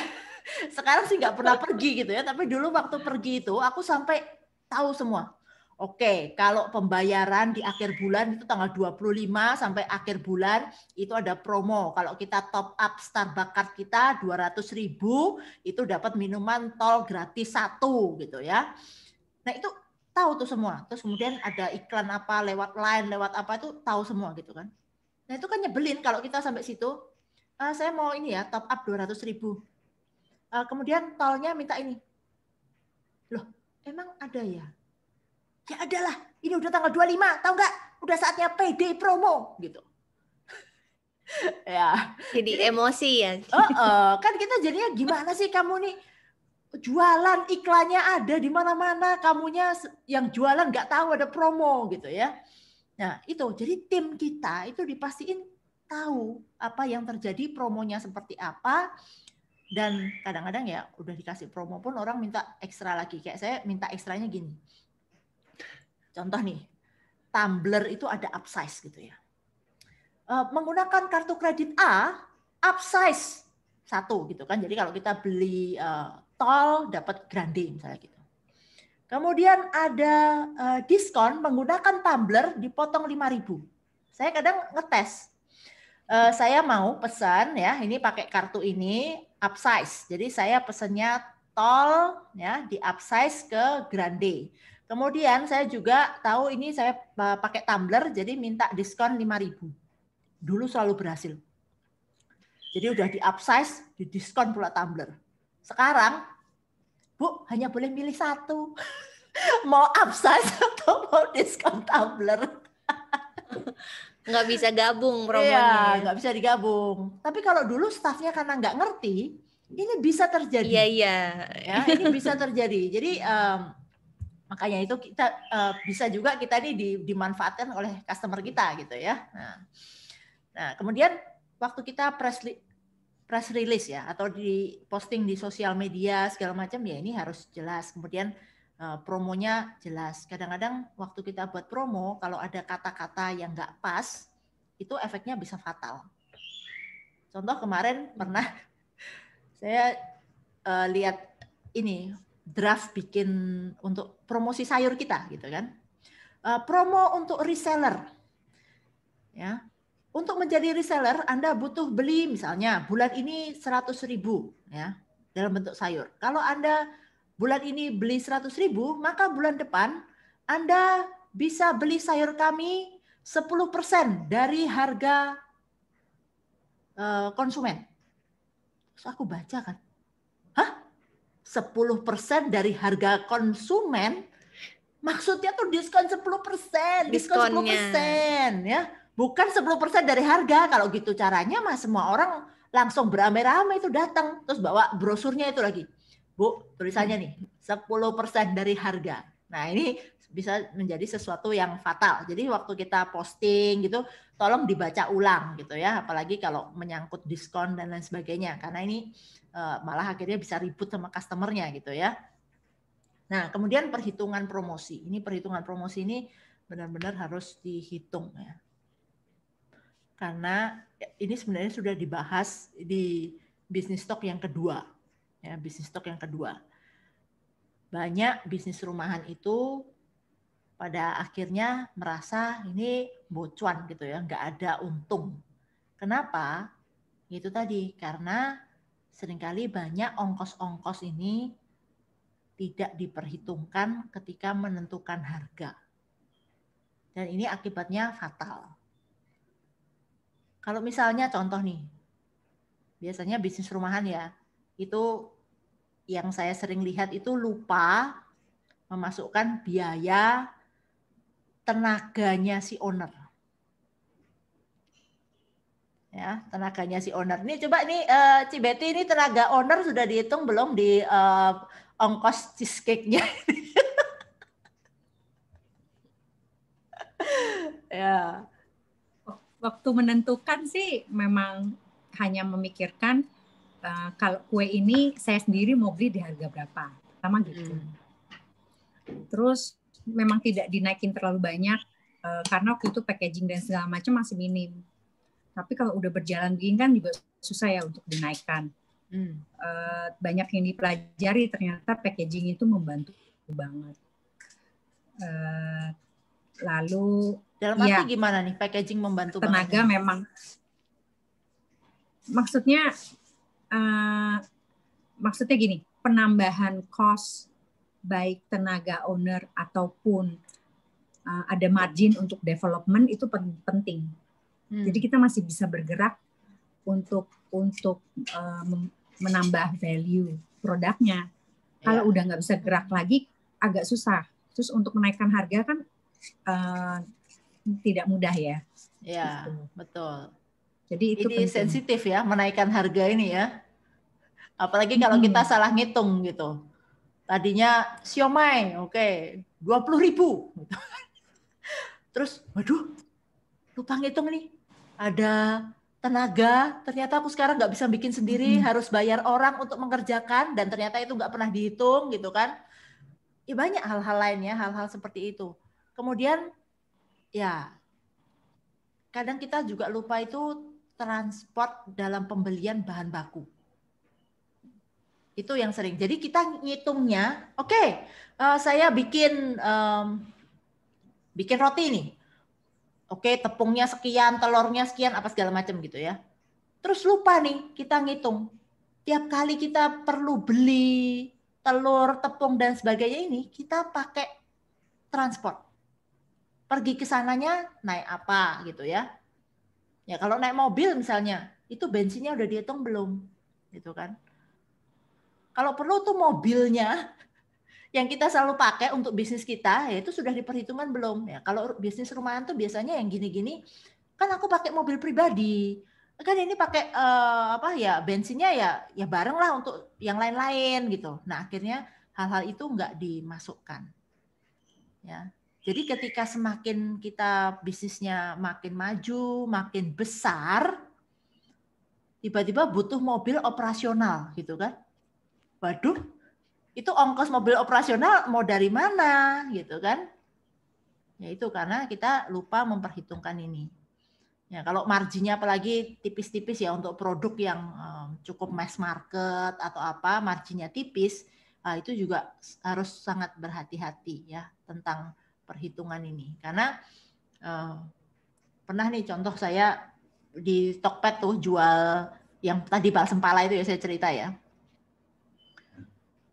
sekarang sih nggak pernah pergi gitu ya, tapi dulu waktu pergi itu aku sampai tahu semua. Oke, kalau pembayaran di akhir bulan itu tanggal 25 sampai akhir bulan itu ada promo. Kalau kita top up Starbucks card kita 200.000 itu dapat minuman tol gratis 1 gitu ya. Nah, itu tahu tuh semua. Terus kemudian ada iklan apa lewat line, lewat apa itu tahu semua gitu kan. Nah, itu kan nyebelin kalau kita sampai situ. Saya mau ini ya, top up 200.000. Kemudian tolnya minta ini. Loh, emang ada ya? Ya adalah, ini udah tanggal 25, tahu nggak? Udah saatnya PD promo gitu. Ya. Jadi emosi ya. Kan kita jadinya gimana sih kamu nih? Jualan iklannya ada di mana-mana, kamunya yang jualan nggak tahu ada promo gitu ya. Nah itu, jadi tim kita itu dipastiin tahu apa yang terjadi, promonya seperti apa. Dan kadang-kadang ya udah dikasih promo pun orang minta ekstra lagi. Kayak saya minta ekstranya gini. Contoh nih, tumbler itu ada upsize gitu ya. Menggunakan kartu kredit A, upsize 1 gitu kan. Jadi kalau kita beli tol dapat grande misalnya gitu. Kemudian ada diskon menggunakan tumbler dipotong 5.000. Saya kadang ngetes. Saya mau pesan ya, ini pakai kartu ini upsize. Jadi saya pesennya tall ya, di upsize ke grande. Kemudian saya juga tahu ini saya pakai tumbler jadi minta diskon 5.000. Dulu selalu berhasil. Jadi udah di upsize, di diskon pula tumbler. Sekarang Bu, hanya boleh milih satu. Mau upsize atau mau diskon tumbler. Nggak bisa gabung promonya. Iya, nggak bisa digabung. Tapi kalau dulu stafnya karena nggak ngerti, ini bisa terjadi. Iya. Ya, ini bisa terjadi. Jadi makanya itu kita bisa juga kita ini dimanfaatkan oleh customer kita gitu ya. Nah kemudian waktu kita press release ya atau di posting di sosial media segala macam ya ini harus jelas. Kemudian promonya jelas. Kadang-kadang waktu kita buat promo kalau ada kata-kata yang nggak pas itu efeknya bisa fatal. Contoh kemarin pernah saya lihat ini draft bikin untuk promosi sayur kita gitu kan. Promo untuk reseller. Ya. Untuk menjadi reseller, Anda butuh beli misalnya bulan ini 100.000 ya dalam bentuk sayur. Kalau Anda bulan ini beli 100.000, maka bulan depan Anda bisa beli sayur kami 10% dari harga konsumen. Terus aku baca kan, hah? 10% dari harga konsumen? Maksudnya tuh diskon 10%, diskon 10% ya. Bukan 10% dari harga. Kalau gitu caranya mah semua orang langsung beramai-ramai itu datang. Terus bawa brosurnya itu lagi. Bu, tulisannya nih 10% dari harga. Nah ini bisa menjadi sesuatu yang fatal. Jadi waktu kita posting gitu, tolong dibaca ulang gitu ya. Apalagi kalau menyangkut diskon dan lain sebagainya. Karena ini malah akhirnya bisa ribut sama customernya gitu ya. Nah kemudian perhitungan promosi. Ini perhitungan promosi ini benar-benar harus dihitung ya. Karena ini sebenarnya sudah dibahas di bisnis stock yang kedua. Ya, bisnis stock yang kedua. Banyak bisnis rumahan itu pada akhirnya merasa ini bocuan gitu ya, nggak ada untung. Kenapa? Itu tadi, karena seringkali banyak ongkos-ongkos ini tidak diperhitungkan ketika menentukan harga. Dan ini akibatnya fatal. Kalau misalnya contoh nih, biasanya bisnis rumahan ya, itu yang saya sering lihat itu lupa memasukkan biaya tenaganya si owner. Ya, tenaganya si owner. Ini coba nih Cibeti ini tenaga owner sudah dihitung belum di ongkos cheesecake-nya? Ya. Waktu menentukan sih memang hanya memikirkan kalau kue ini saya sendiri mau beli di harga berapa, sama gitu. Terus memang tidak dinaikin terlalu banyak karena waktu itu packaging dan segala macam masih minim. Tapi kalau udah berjalan begini kan juga susah ya untuk dinaikkan. Banyak yang dipelajari, ternyata packaging itu membantu banget. Lalu dalam arti gimana nih packaging membantu tenaga banget? Memang maksudnya gini, penambahan cost baik tenaga owner ataupun ada margin untuk development itu penting. Jadi kita masih bisa bergerak untuk menambah value produknya. Kalau udah nggak bisa gerak lagi agak susah. Terus untuk menaikkan harga kan tidak mudah ya. Ya, gitu. Betul. Jadi itu ini penting. Sensitif ya menaikkan harga ini ya. Apalagi kalau kita salah ngitung gitu. Tadinya siomay, oke, 20.000. Terus, waduh, lupa ngitung nih. Ada tenaga, ternyata aku sekarang nggak bisa bikin sendiri, harus bayar orang untuk mengerjakan, dan ternyata itu nggak pernah dihitung gitu kan. Ya banyak hal-hal lainnya, hal-hal seperti itu. Kemudian, ya, kadang kita juga lupa itu transport dalam pembelian bahan baku. Itu yang sering. Jadi kita ngitungnya, oke, saya bikin roti nih. Oke, tepungnya sekian, telurnya sekian, apa segala macam gitu ya. Terus lupa nih kita ngitung. Tiap kali kita perlu beli telur, tepung dan sebagainya ini, kita pakai transport. Pergi ke sananya naik apa gitu ya. Ya kalau naik mobil misalnya, itu bensinnya udah dihitung belum? Gitu kan. Kalau perlu tuh mobilnya yang kita selalu pakai untuk bisnis kita, ya itu sudah diperhitungkan belum? Ya kalau bisnis rumahan tuh biasanya yang gini-gini, kan aku pakai mobil pribadi, kan ini pakai bensinnya ya bareng lah untuk yang lain-lain gitu. Nah akhirnya hal-hal itu nggak dimasukkan. Ya, jadi ketika semakin kita bisnisnya makin maju, makin besar, tiba-tiba butuh mobil operasional gitu kan? Waduh, itu ongkos mobil operasional mau dari mana gitu kan? Ya itu karena kita lupa memperhitungkan ini. Ya kalau marginnya apalagi tipis-tipis ya untuk produk yang cukup mass market atau apa marginnya tipis, itu juga harus sangat berhati-hati ya tentang perhitungan ini. Karena pernah nih contoh saya di Tokped tuh jual yang tadi balsem pala itu ya saya cerita ya.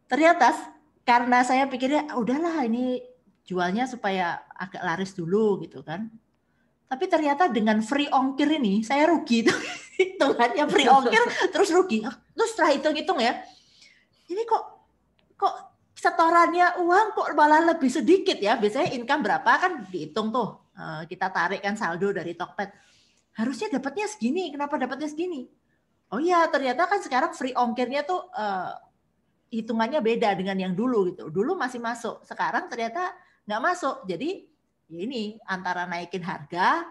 Ternyata karena saya pikirnya udahlah ini jualnya supaya agak laris dulu gitu kan. Tapi ternyata dengan free ongkir ini saya rugi tuh. Hitungannya free ongkir terus rugi. Terus setelah hitung-hitung ya. Ini kok setorannya uang kok malah lebih sedikit ya. Biasanya income berapa kan dihitung tuh. Kita tarik kan saldo dari Tokped. Harusnya dapatnya segini. Kenapa dapatnya segini? Oh iya, ternyata kan sekarang free ongkirnya tuh hitungannya beda dengan yang dulu gitu. Dulu masih masuk, sekarang ternyata nggak masuk. Jadi ya ini antara naikin harga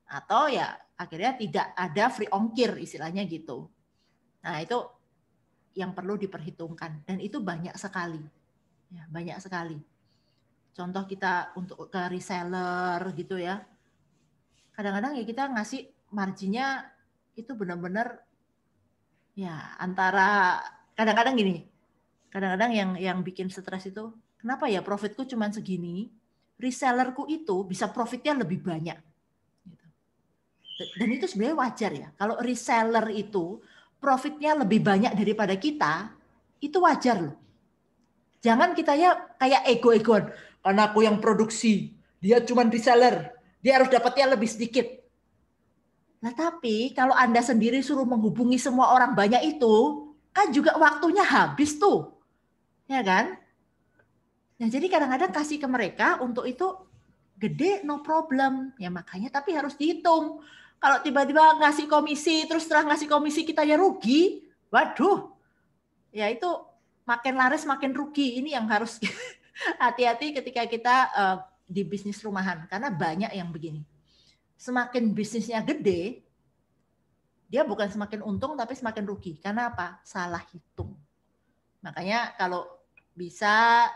atau ya akhirnya tidak ada free ongkir istilahnya gitu. Nah itu yang perlu diperhitungkan dan itu banyak sekali, ya, banyak sekali. Contoh kita untuk ke reseller gitu ya. Kadang-kadang ya kita ngasih marginnya itu benar-benar ya antara kadang-kadang gini. Kadang-kadang yang bikin stres itu, kenapa ya profitku cuma segini, resellerku itu bisa profitnya lebih banyak. Dan itu sebenarnya wajar ya. Kalau reseller itu profitnya lebih banyak daripada kita, itu wajar loh. Jangan kita ya kayak ego-egoan, karena aku yang produksi, dia cuma reseller, dia harus dapatnya lebih sedikit. Nah tapi kalau Anda sendiri suruh menghubungi semua orang banyak itu, kan juga waktunya habis tuh. Ya kan? Nah, jadi kadang-kadang kasih ke mereka untuk itu gede no problem. Ya makanya tapi harus dihitung. Kalau tiba-tiba ngasih komisi terus setelah ngasih komisi kita ya rugi, waduh. Ya itu makin laris makin rugi. Ini yang harus hati-hati ketika kita di bisnis rumahan karena banyak yang begini. Semakin bisnisnya gede, dia bukan semakin untung tapi semakin rugi. Karena apa? Salah hitung. Makanya kalau bisa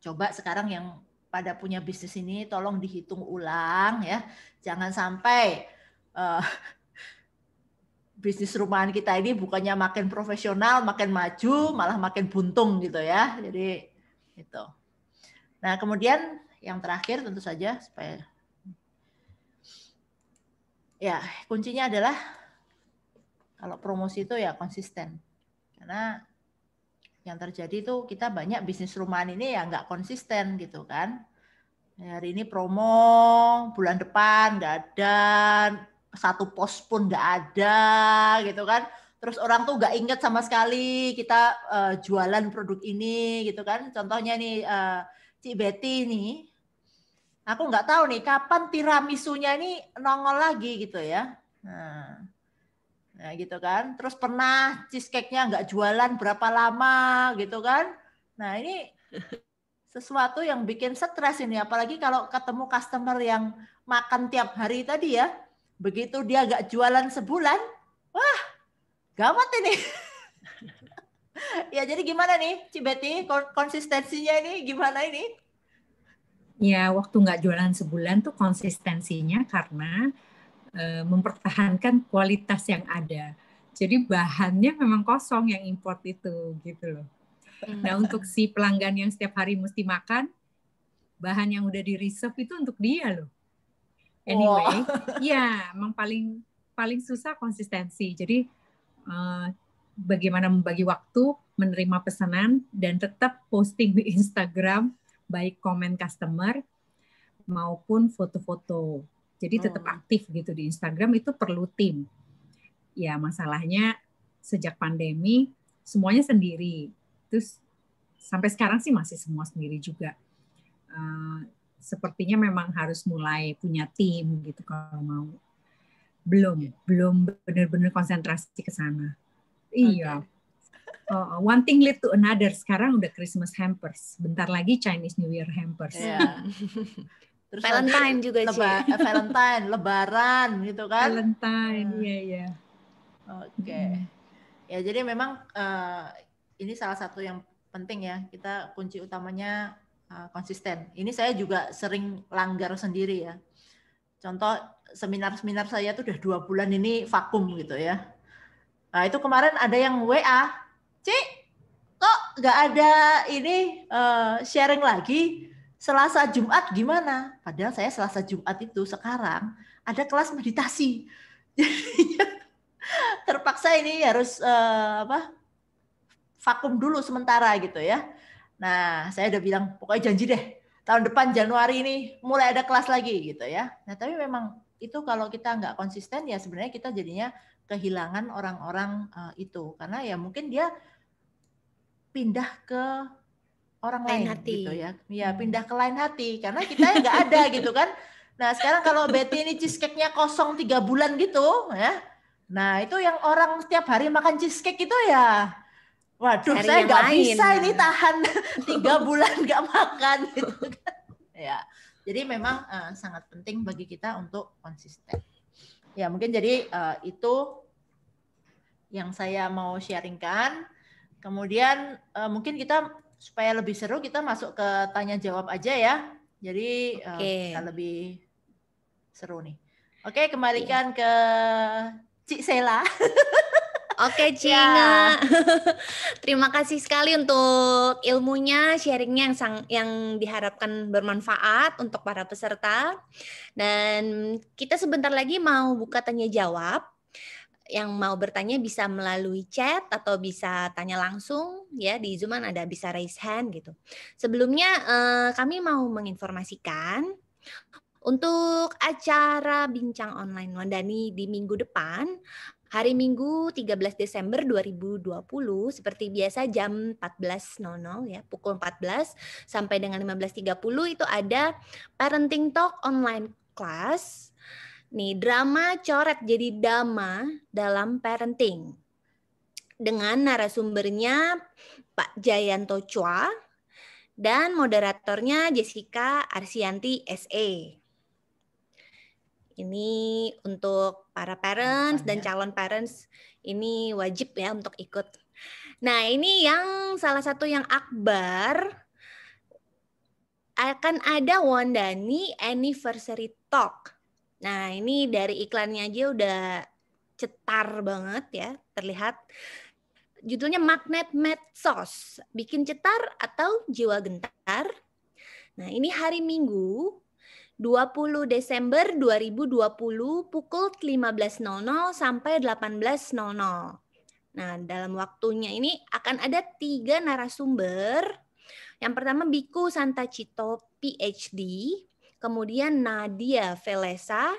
coba sekarang yang pada punya bisnis ini tolong dihitung ulang ya. Jangan sampai bisnis rumahan kita ini bukannya makin profesional, makin maju, malah makin buntung gitu ya. Jadi itu. Nah, kemudian yang terakhir tentu saja supaya ya kuncinya adalah kalau promosi itu ya konsisten. Karena yang terjadi itu kita banyak bisnis rumahan ini ya nggak konsisten gitu kan. Hari ini promo, bulan depan nggak ada, satu pos pun nggak ada gitu kan. Terus orang tuh nggak inget sama sekali kita jualan produk ini gitu kan. Contohnya nih Cik Betty nih, aku nggak tahu nih kapan tiramisunya ini nongol lagi gitu ya. Nah gitu kan. Terus pernah cheesecake-nya nggak jualan berapa lama gitu kan. Nah ini sesuatu yang bikin stres ini. Apalagi kalau ketemu customer yang makan tiap hari tadi ya. Begitu dia nggak jualan sebulan, wah gawat ini. Ya jadi gimana nih Ci Betty, konsistensinya ini gimana ini? Ya waktu nggak jualan sebulan tuh konsistensinya karena mempertahankan kualitas yang ada. Jadi bahannya memang kosong yang import itu gitu loh. Nah untuk si pelanggan yang setiap hari mesti makan, bahan yang udah di reserve itu untuk dia loh. Anyway, ya emang paling susah konsistensi. Jadi bagaimana membagi waktu, menerima pesanan, dan tetap posting di Instagram, baik komen customer maupun foto-foto. Jadi tetap aktif gitu di Instagram, itu perlu tim. Ya masalahnya sejak pandemi semuanya sendiri. Terus sampai sekarang sih masih semua sendiri juga. Sepertinya memang harus mulai punya tim gitu kalau mau. Belum benar-benar konsentrasi ke sana. Iya. One thing lead to another. Sekarang udah Christmas hampers. Bentar lagi Chinese New Year hampers. Yeah. Terus Valentine juga sih. Valentine, Lebaran gitu kan? Valentine, iya. Oke. Ya jadi memang ini salah satu yang penting ya. Kita kunci utamanya konsisten. Ini saya juga sering langgar sendiri ya. Contoh seminar-seminar saya tuh udah 2 bulan ini vakum gitu ya. Nah itu kemarin ada yang WA, Cik, kok nggak ada ini sharing lagi Selasa Jumat gimana? Padahal saya Selasa Jumat itu sekarang ada kelas meditasi. Jadi terpaksa ini harus vakum dulu sementara gitu ya. Nah, saya udah bilang pokoknya janji deh tahun depan Januari ini mulai ada kelas lagi gitu ya. Nah, tapi memang itu kalau kita nggak konsisten ya sebenarnya kita jadinya kehilangan orang-orang itu karena ya mungkin dia pindah ke orang lain gitu ya. Ya pindah ke lain hati karena kita nggak ada gitu kan. Nah, sekarang kalau Betty ini cheesecake-nya kosong 3 bulan gitu ya. Nah, itu yang orang setiap hari makan cheesecake itu ya waduh, saya nggak bisa ini tahan 3 bulan nggak makan gitu kan. Ya, jadi memang sangat penting bagi kita untuk konsisten. Ya, mungkin jadi itu yang saya mau sharingkan. Kemudian mungkin kita supaya lebih seru kita masuk ke tanya jawab aja ya. Jadi kita lebih seru nih. Oke, kembalikan ke Cik Sela. Oke, Cinga. Terima kasih sekali untuk ilmunya, sharingnya yang diharapkan bermanfaat untuk para peserta. Dan kita sebentar lagi mau buka tanya jawab. Yang mau bertanya bisa melalui chat atau bisa tanya langsung ya di Zoom ada bisa raise hand gitu. Sebelumnya kami mau menginformasikan untuk acara bincang online Wandani di minggu depan. Hari Minggu 13 Desember 2020 seperti biasa jam 14.00 ya, pukul 14 sampai dengan 15.30 itu ada parenting talk online class. Nih, drama coret jadi dama dalam parenting. Dengan narasumbernya Pak Jayanto Chua dan moderatornya Jessica Arsianti SE. Ini untuk para parents dan calon parents ini wajib ya untuk ikut. Nah, ini yang salah satu yang akbar akan ada Wandani Anniversary Talk. Nah, ini dari iklannya aja udah cetar banget ya, terlihat. Judulnya Magnet Medsos, bikin cetar atau jiwa gentar. Nah, ini hari Minggu 20 Desember 2020 pukul 15.00 sampai 18.00. Nah, dalam waktunya ini akan ada 3 narasumber. Yang pertama Biku Santacito PhD, kemudian Nadia Velesa.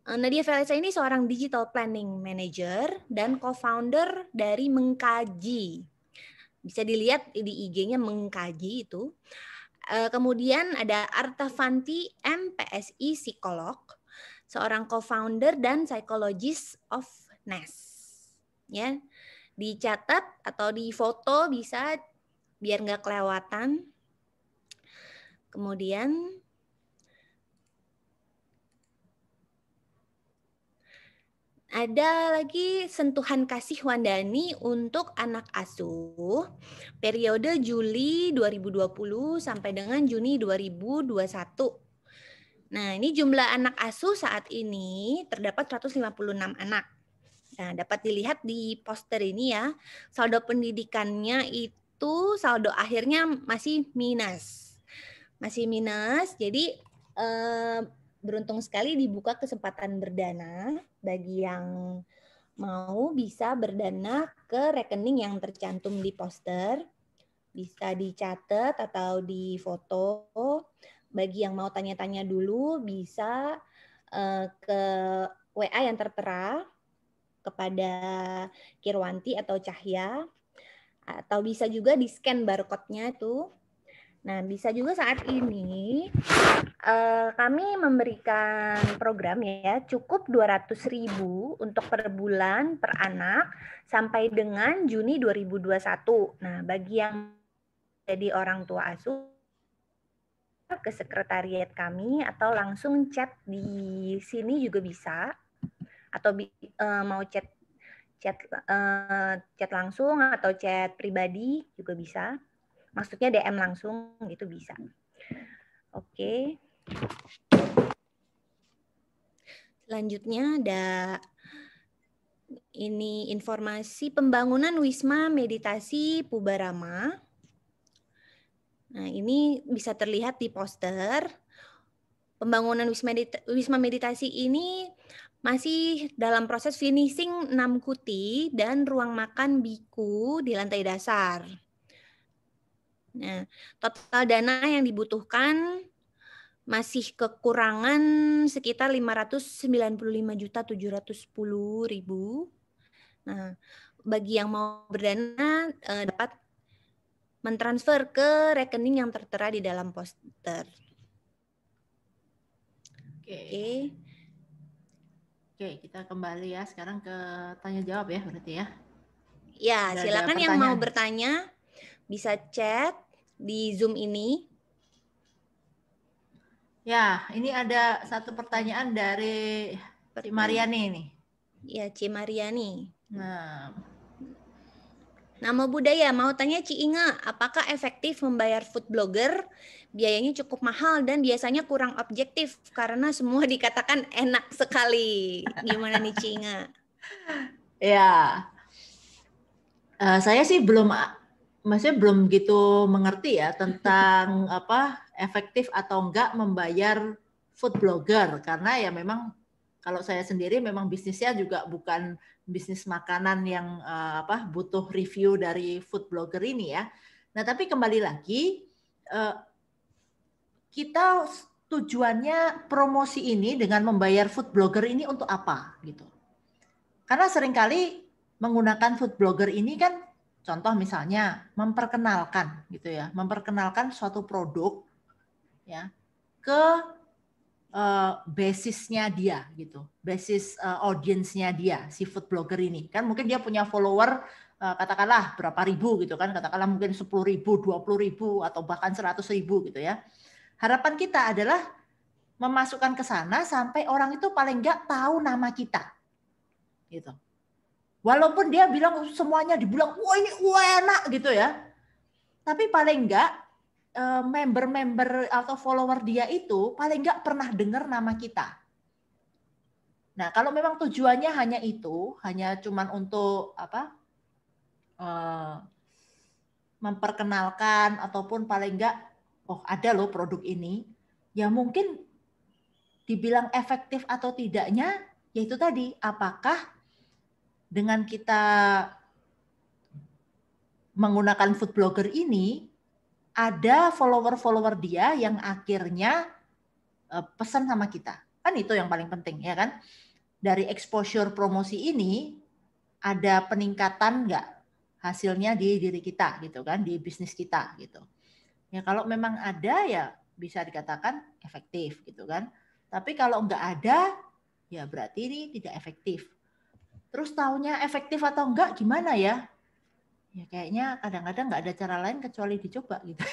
Nadia Velesa ini seorang digital planning manager dan co-founder dari Mengkaji. Bisa dilihat di IG-nya Mengkaji itu. Kemudian ada Artavanti MPSI psikolog, seorang co-founder dan psychologist of NES. Ya, dicatat atau difoto bisa biar nggak kelewatan. Kemudian ada lagi sentuhan kasih Wandani untuk anak asuh periode Juli 2020 sampai dengan Juni 2021. Nah, ini jumlah anak asuh saat ini terdapat 156 anak. Nah, dapat dilihat di poster ini ya, saldo pendidikannya itu saldo akhirnya masih minus. Masih minus, jadi beruntung sekali dibuka kesempatan berdana bagi yang mau bisa berdana ke rekening yang tercantum di poster. Bisa dicatat atau difoto. Bagi yang mau tanya-tanya dulu bisa ke WA yang tertera kepada Kirwanti atau Cahya, atau bisa juga di-scan barcode-nya itu. Nah, bisa juga saat ini kami memberikan program ya, cukup 200.000 untuk per bulan per anak sampai dengan Juni 2021. Nah, bagi yang jadi orang tua asuh ke sekretariat kami atau langsung chat di sini juga bisa, atau mau chat langsung atau chat pribadi juga bisa. Maksudnya DM langsung gitu bisa. Oke. Selanjutnya ada ini informasi pembangunan Wisma Meditasi Pubarama. Nah, ini bisa terlihat di poster. Pembangunan Wisma Meditasi ini masih dalam proses finishing 6 kuti dan ruang makan biku di lantai dasar. Nah, total dana yang dibutuhkan masih kekurangan sekitar 595.710.000. Nah, bagi yang mau berdana dapat mentransfer ke rekening yang tertera di dalam poster. Oke. Oke, kita kembali ya sekarang ke tanya jawab ya berarti ya. Ya, silakan yang mau bertanya bisa chat di Zoom ini. Ya, ini ada satu pertanyaan dari Ci Mariani nih. Ya, Ci Mariani. Nah, nama budaya, mau tanya Ci Inga, apakah efektif membayar food blogger? Biayanya cukup mahal dan biasanya kurang objektif karena semua dikatakan enak sekali. Gimana nih Ci Inga? Ya, saya sih maksudnya belum gitu mengerti ya tentang apa efektif atau enggak membayar food blogger, karena ya memang kalau saya sendiri memang bisnisnya juga bukan bisnis makanan yang butuh review dari food blogger ini ya. Nah, tapi kembali lagi kita tujuannya promosi ini dengan membayar food blogger ini untuk apa gitu. Karena seringkali menggunakan food blogger ini kan contoh misalnya memperkenalkan gitu ya, memperkenalkan suatu produk ya ke basisnya dia gitu, basis audiensnya dia si food blogger ini. Kan mungkin dia punya follower katakanlah berapa ribu gitu kan, katakanlah mungkin 10.000, 20.000 atau bahkan 100.000 gitu ya. Harapan kita adalah memasukkan ke sana sampai orang itu paling enggak tahu nama kita. Gitu. Walaupun dia bilang semuanya dibilang wah ini enak gitu ya. Tapi paling enggak member-member atau follower dia itu paling enggak pernah dengar nama kita. Nah, kalau memang tujuannya hanya itu, hanya cuman untuk memperkenalkan ataupun paling enggak oh ada loh produk ini, ya mungkin dibilang efektif atau tidaknya yaitu tadi apakah dengan kita menggunakan food blogger ini ada follower-follower dia yang akhirnya pesan sama kita. Kan itu yang paling penting ya kan. Dari exposure promosi ini ada peningkatan enggak hasilnya di diri kita gitu kan, di bisnis kita gitu. Ya kalau memang ada ya bisa dikatakan efektif gitu kan. Tapi kalau enggak ada ya berarti ini tidak efektif. Terus taunya efektif atau enggak gimana ya? Ya kayaknya kadang-kadang enggak ada cara lain kecuali dicoba gitu.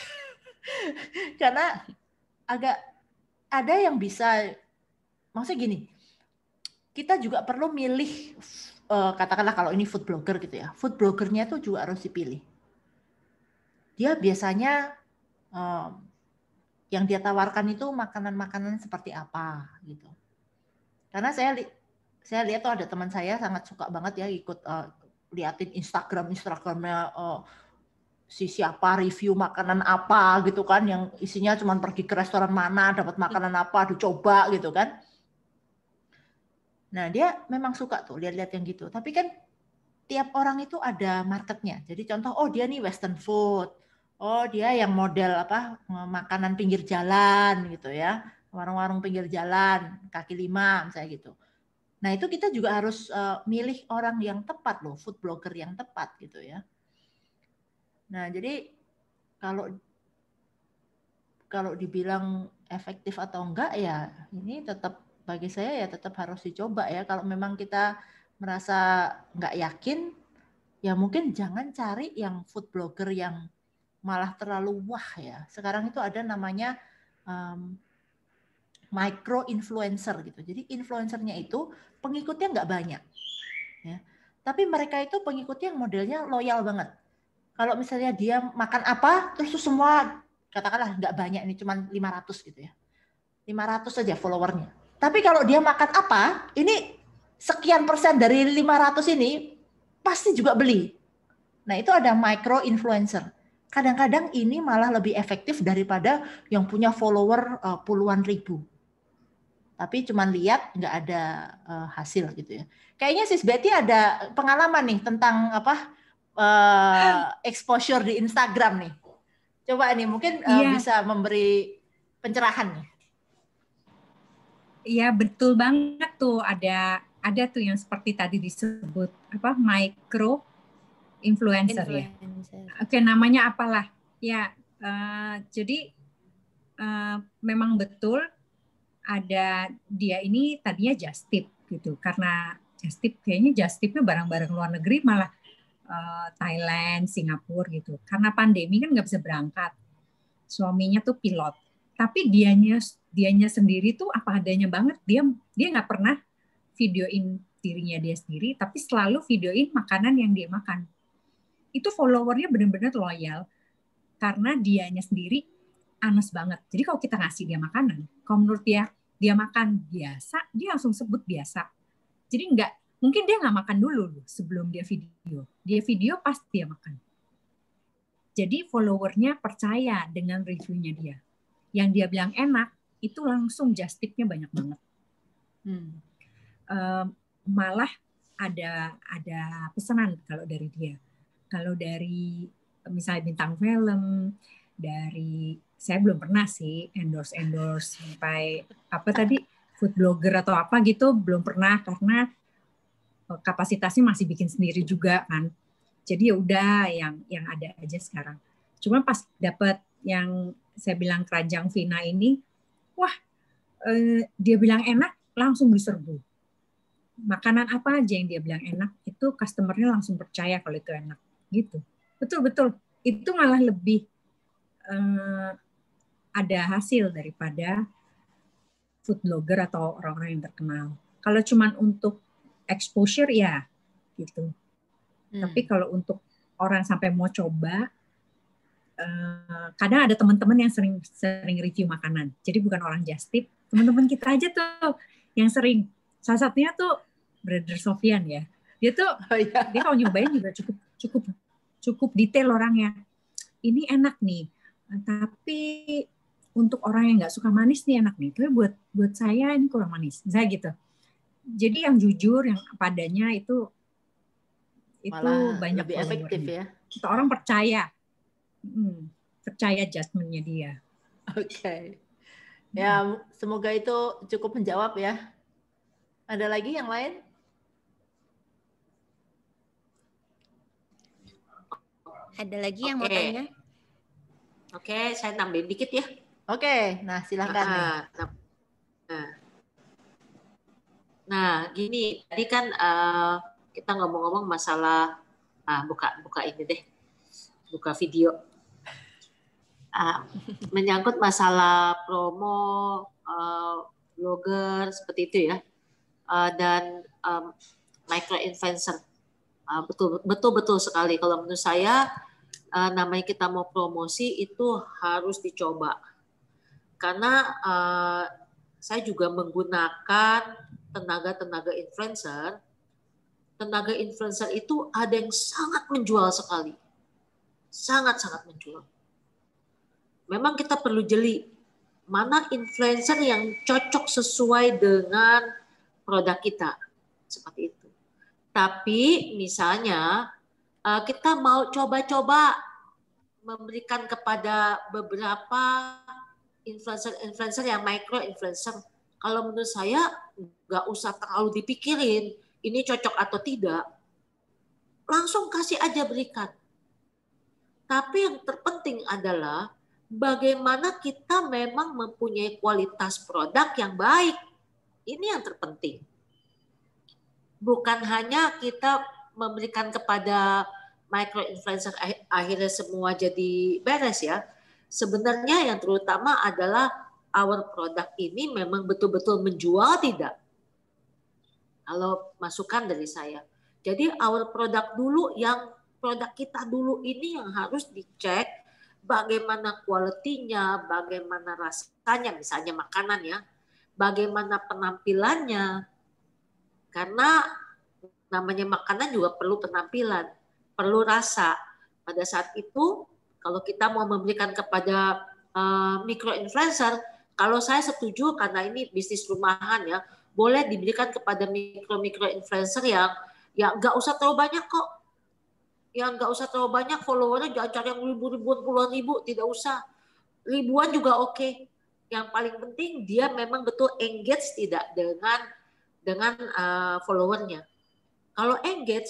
Karena agak ada yang bisa, maksudnya gini, kita juga perlu milih, katakanlah kalau ini food blogger gitu ya, food bloggernya itu juga harus dipilih. Dia biasanya yang dia tawarkan itu makanan-makanan seperti apa gitu. Karena saya lihat tuh ada teman saya sangat suka banget ya ikut liatin Instagramnya si siapa review makanan apa gitu kan, yang isinya cuma pergi ke restoran mana, dapat makanan apa, dicoba gitu kan. Nah dia memang suka tuh lihat-lihat yang gitu. Tapi kan tiap orang itu ada marketnya. Jadi contoh, oh dia nih western food, oh dia yang model apa makanan pinggir jalan gitu ya, warung-warung pinggir jalan, kaki lima misalnya gitu. Nah itu kita juga harus milih orang yang tepat loh, food blogger yang tepat gitu ya. Nah jadi kalau dibilang efektif atau enggak ya ini tetap bagi saya ya tetap harus dicoba ya. Kalau memang kita merasa nggak yakin, ya mungkin jangan cari yang food blogger yang malah terlalu wah ya. Sekarang itu ada namanya micro influencer gitu. Jadi influencernya itu pengikutnya nggak banyak, ya. Tapi mereka itu pengikutnya yang modelnya loyal banget. Kalau misalnya dia makan apa, terus semua katakanlah nggak banyak nih, cuma 500 gitu ya. 500 saja followernya. Tapi kalau dia makan apa, ini sekian persen dari 500 ini pasti juga beli. Nah itu ada micro influencer. Kadang-kadang ini malah lebih efektif daripada yang punya follower puluhan ribu. Tapi cuma lihat nggak ada hasil gitu ya. Kayaknya Sis Betty ada pengalaman nih tentang apa exposure di Instagram nih. Coba nih mungkin bisa memberi pencerahan nih. Iya betul banget tuh, ada tuh yang seperti tadi disebut apa micro influencer. Ya. Oke, namanya apalah ya. Jadi memang betul ada dia ini tadinya just tip gitu, karena kayaknya just tipnya barang-barang luar negeri, malah Thailand, Singapura gitu. Karena pandemi kan nggak bisa berangkat. Suaminya tuh pilot, tapi dianya sendiri tuh apa adanya banget. Dia nggak pernah videoin dirinya dia sendiri, tapi selalu videoin makanan yang dia makan. Itu followernya benar-benar loyal karena dianya sendiri honest banget. Jadi kalau kita ngasih dia makanan, kalau menurut dia makan biasa, dia langsung sebut biasa. Jadi mungkin dia nggak makan dulu sebelum dia video. Dia video pasti dia makan. Jadi followernya percaya dengan reviewnya dia. Yang dia bilang enak, itu langsung just tip-nya banyak banget. Malah ada pesanan kalau dari dia. Kalau dari misalnya bintang film, saya belum pernah sih endorse sampai apa tadi food blogger atau apa gitu, belum pernah karena kapasitasnya masih bikin sendiri juga kan. Jadi ya udah yang ada aja sekarang. Cuma pas dapat yang saya bilang keranjang Vina ini, wah dia bilang enak, langsung diserbu. Makanan apa aja yang dia bilang enak, itu customernya langsung percaya kalau itu enak gitu. Betul. Itu malah lebih ada hasil daripada food blogger atau orang-orang yang terkenal. Kalau cuman untuk exposure ya gitu. Tapi kalau untuk orang sampai mau coba, kadang ada teman-teman yang sering review makanan. Jadi bukan orang just tip, teman-teman kita aja tuh yang sering. Salah satunya tuh Brother Sofian ya. Dia tuh dia kalau nyobain juga cukup detail orangnya. Ini enak nih, tapi untuk orang yang nggak suka manis nih enak nih. Tapi buat saya ini kurang manis. Misalnya gitu. Jadi yang jujur, yang padanya itu malah banyak lebih efektif ya. Kita orang percaya judgement-nya dia. Oke. Ya, semoga itu cukup menjawab ya. Ada lagi yang lain? Ada lagi yang mau tanya? Oke, saya tambahin dikit ya. Oke, nah silakan nih. Nah, gini, tadi kan kita ngomong-ngomong masalah buka ini deh, buka video. Menyangkut masalah promo, blogger seperti itu ya, dan micro influencer. Betul sekali. Kalau menurut saya, namanya kita mau promosi itu harus dicoba. Karena saya juga menggunakan tenaga influencer itu ada yang sangat menjual sekali. Sangat-sangat menjual. Memang kita perlu jeli mana influencer yang cocok sesuai dengan produk kita. Seperti itu. Tapi misalnya kita mau coba-coba memberikan kepada beberapa influencer yang micro influencer. Kalau menurut saya nggak usah terlalu dipikirin ini cocok atau tidak. Langsung kasih aja berikan. Tapi yang terpenting adalah bagaimana kita memang mempunyai kualitas produk yang baik. Ini yang terpenting. Bukan hanya kita memberikan kepada micro influencer akhirnya semua jadi beres ya. Sebenarnya yang terutama adalah our product ini memang betul-betul menjual tidak. Kalau masukan dari saya. Jadi our product dulu, yang produk kita dulu ini yang harus dicek bagaimana kualitinya, bagaimana rasanya, misalnya makanan ya, bagaimana penampilannya. Karena namanya makanan juga perlu penampilan, perlu rasa. Pada saat itu, kalau kita mau memberikan kepada micro influencer, kalau saya setuju karena ini bisnis rumahan ya, boleh diberikan kepada mikro influencer yang nggak usah terlalu banyak kok. Yang nggak usah terlalu banyak followernya, jangan cari yang ribu-ribuan, puluhan ribu, tidak usah. Ribuan juga oke. Yang paling penting dia memang betul engage tidak dengan followernya. Kalau engage,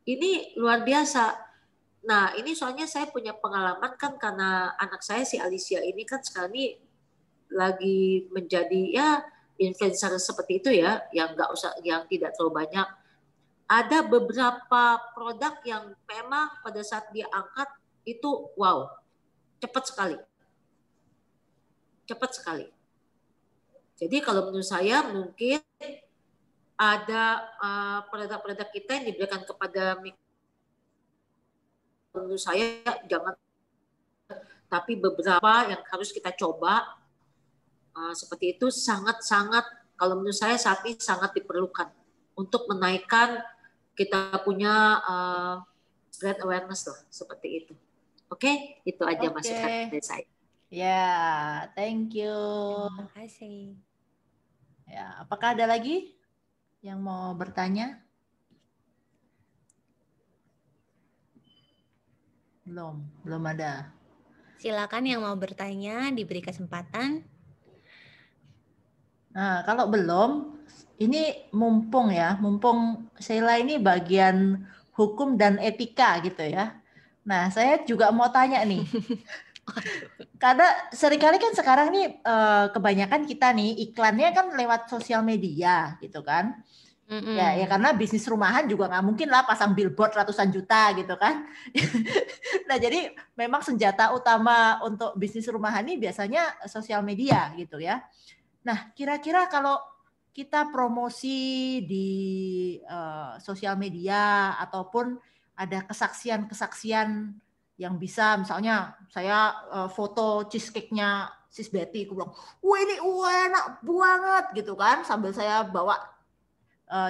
ini luar biasa. Nah, ini soalnya saya punya pengalaman kan karena anak saya si Alicia ini kan sekarang ini lagi menjadi ya influencer seperti itu ya, yang nggak usah, yang tidak terlalu banyak. Ada beberapa produk yang memang pada saat dia angkat itu wow, cepat sekali. Cepat sekali. Jadi kalau menurut saya mungkin ada produk-produk kita yang diberikan kepada menurut saya jangan, tapi beberapa yang harus kita coba seperti itu sangat-sangat, kalau menurut saya saat ini sangat diperlukan untuk menaikkan kita punya brand awareness lah, seperti itu. Oke, itu aja masukan dari saya. Ya, thank you. Terima kasih. Ya, apakah ada lagi yang mau bertanya? Belum ada. Silakan yang mau bertanya, diberi kesempatan. Nah, kalau belum, ini mumpung Sheila ini bagian hukum dan etika gitu ya. Nah, saya juga mau tanya nih. Karena seringkali kan sekarang nih kebanyakan kita nih iklannya kan lewat sosial media gitu kan. Ya karena bisnis rumahan juga nggak mungkin lah pasang billboard ratusan juta gitu kan. Nah, jadi memang senjata utama untuk bisnis rumahan ini biasanya sosial media gitu ya. Nah, kira-kira kalau kita promosi di sosial media ataupun ada kesaksian-kesaksian yang bisa, misalnya saya foto cheesecake-nya Sis Betty, aku bilang, wah ini enak banget gitu kan, sambil saya bawa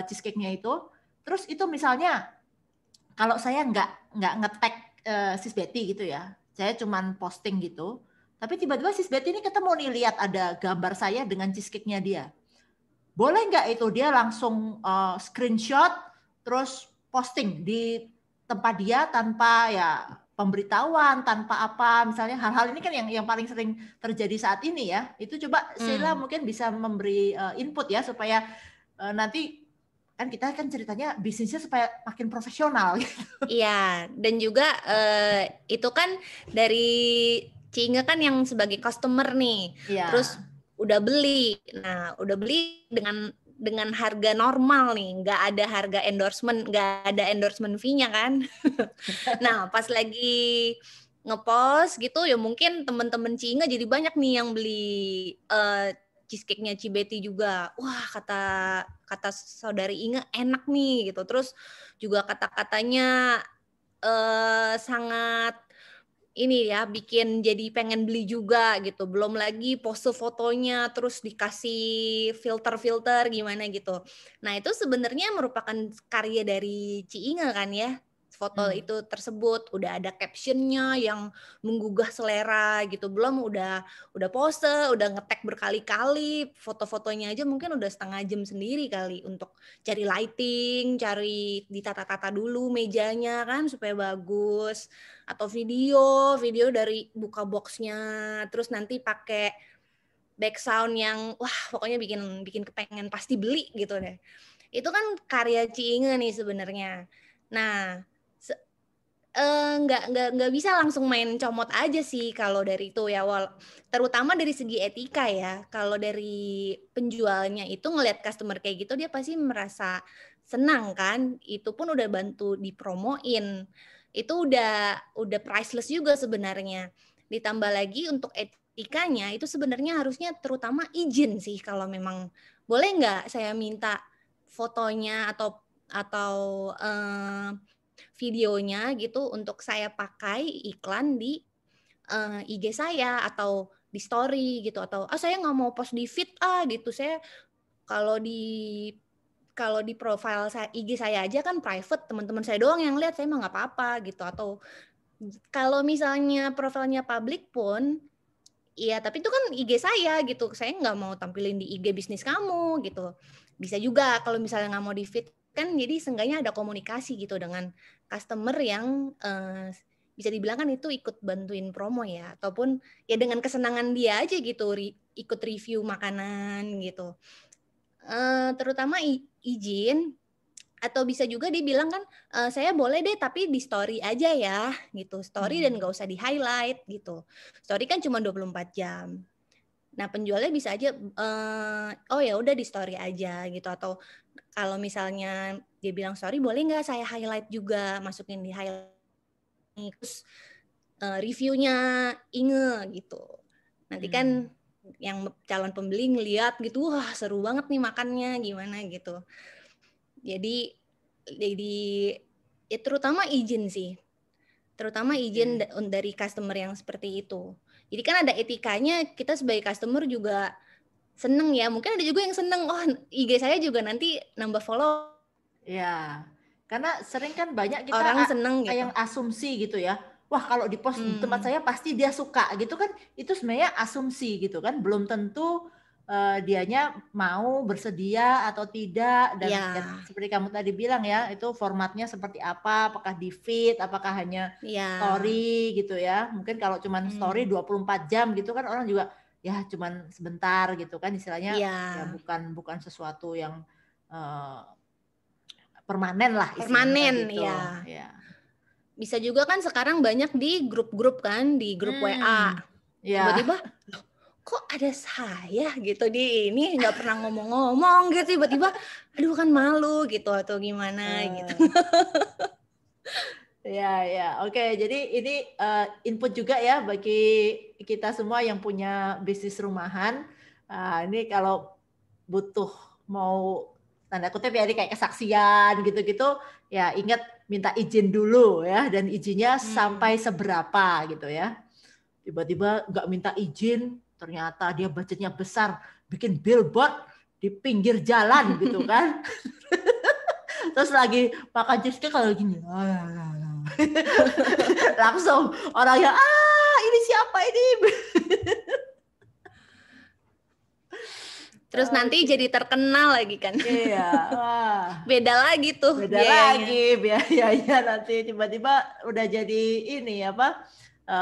cheesecake-nya itu. Terus itu misalnya, kalau saya nggak nge-tag Sis Betty gitu ya, saya cuman posting gitu, tapi tiba-tiba Sis Betty ini ketemu nih, lihat ada gambar saya dengan cheesecake-nya dia. Boleh nggak itu dia langsung screenshot terus posting di tempat dia tanpa ya pemberitahuan, tanpa apa, misalnya hal-hal ini kan yang paling sering terjadi saat ini ya. Itu coba Sheila mungkin bisa memberi input ya supaya nanti kan kita kan ceritanya bisnisnya supaya makin profesional gitu. Iya, dan juga itu kan dari Ci Inge kan yang sebagai customer nih. Iya. Terus udah beli. Nah, udah beli dengan harga normal nih, nggak ada harga endorsement, nggak ada endorsement fee-nya kan. Nah, pas lagi ngepost gitu ya mungkin teman-teman Ci-Inge jadi banyak nih yang beli cheesecake-nya Ci Betty juga. Wah, kata saudari Inge enak nih gitu. Terus juga kata-katanya sangat ini ya bikin jadi pengen beli juga gitu. Belum lagi pose fotonya terus dikasih filter-filter gimana gitu. Nah, itu sebenarnya merupakan karya dari Ci Inge kan ya. Foto itu tersebut udah ada captionnya yang menggugah selera gitu. Belum udah pose, udah ngetek berkali-kali. Foto-fotonya aja mungkin udah setengah jam sendiri kali untuk cari lighting, cari ditata-tata dulu mejanya kan supaya bagus, atau video dari buka boxnya, terus nanti pakai background yang wah pokoknya bikin kepengen pasti beli gitu deh. Itu kan karya Ci Inge nih sebenarnya. Nah, nggak bisa langsung main comot aja sih kalau dari itu ya, terutama dari segi etika ya. Kalau dari penjualnya itu ngelihat customer kayak gitu dia pasti merasa senang kan, itu pun udah bantu dipromoin, itu udah priceless juga sebenarnya. Ditambah lagi untuk etikanya itu sebenarnya harusnya terutama izin sih, kalau memang boleh nggak saya minta fotonya atau videonya gitu untuk saya pakai iklan di IG saya atau di story gitu, atau saya nggak mau post di feed gitu, saya kalau di profile saya IG saya aja kan private, teman-teman saya doang yang lihat, saya mah nggak apa-apa gitu. Atau kalau misalnya profilnya publik pun iya, tapi itu kan IG saya gitu, saya nggak mau tampilin di IG bisnis kamu gitu. Bisa juga kalau misalnya nggak mau di feed kan, jadi seenggaknya ada komunikasi gitu dengan customer yang bisa dibilang kan itu ikut bantuin promo ya, ataupun ya dengan kesenangan dia aja gitu, ikut review makanan gitu. Terutama izin, atau bisa juga dibilang kan saya boleh deh tapi di story aja ya gitu, story dan nggak usah di highlight gitu. Story kan cuma 24 jam. Nah, penjualnya bisa aja oh ya udah di story aja gitu, atau kalau misalnya dia bilang story boleh nggak saya highlight juga, masukin di highlight terus reviewnya Inge gitu. Nanti kan yang calon pembeli ngeliat gitu, wah seru banget nih makannya gimana gitu. Jadi ya terutama izin sih. Terutama izin dari customer yang seperti itu. Jadi kan ada etikanya, kita sebagai customer juga seneng ya. Mungkin ada juga yang seneng, oh IG saya juga nanti nambah follow. Ya, karena sering kan banyak kita Orang seneng gitu. yang asumsi gitu ya. Wah, kalau di post di tempat saya pasti dia suka gitu kan. Itu sebenarnya asumsi gitu kan. Belum tentu dianya mau bersedia atau tidak. Dan ya, seperti kamu tadi bilang ya, itu formatnya seperti apa, apakah di feed, apakah hanya story gitu ya. Mungkin kalau cuma story 24 jam gitu kan orang juga ya cuman sebentar gitu kan, istilahnya ya bukan sesuatu yang permanen lah istilahnya gitu. Ya. Bisa juga kan sekarang banyak di grup-grup kan, di grup WA. Tiba-tiba kok ada saya gitu di ini, nggak pernah ngomong-ngomong gitu, tiba-tiba aduh kan malu gitu atau gimana gitu. Ya, oke. Jadi ini input juga ya bagi kita semua yang punya bisnis rumahan. Ini kalau butuh mau tanda kutip ya, ini kayak kesaksian gitu-gitu, ya ingat minta izin dulu ya, dan izinnya sampai seberapa gitu ya. Tiba-tiba nggak minta izin, ternyata dia budgetnya besar, bikin billboard di pinggir jalan gitu kan. Terus lagi makan cheesecake kalau gini, langsung orangnya ini siapa ini? Terus nanti jadi terkenal lagi kan. Iya. Beda lagi tuh biayanya. Biayanya nanti tiba-tiba udah jadi ini apa,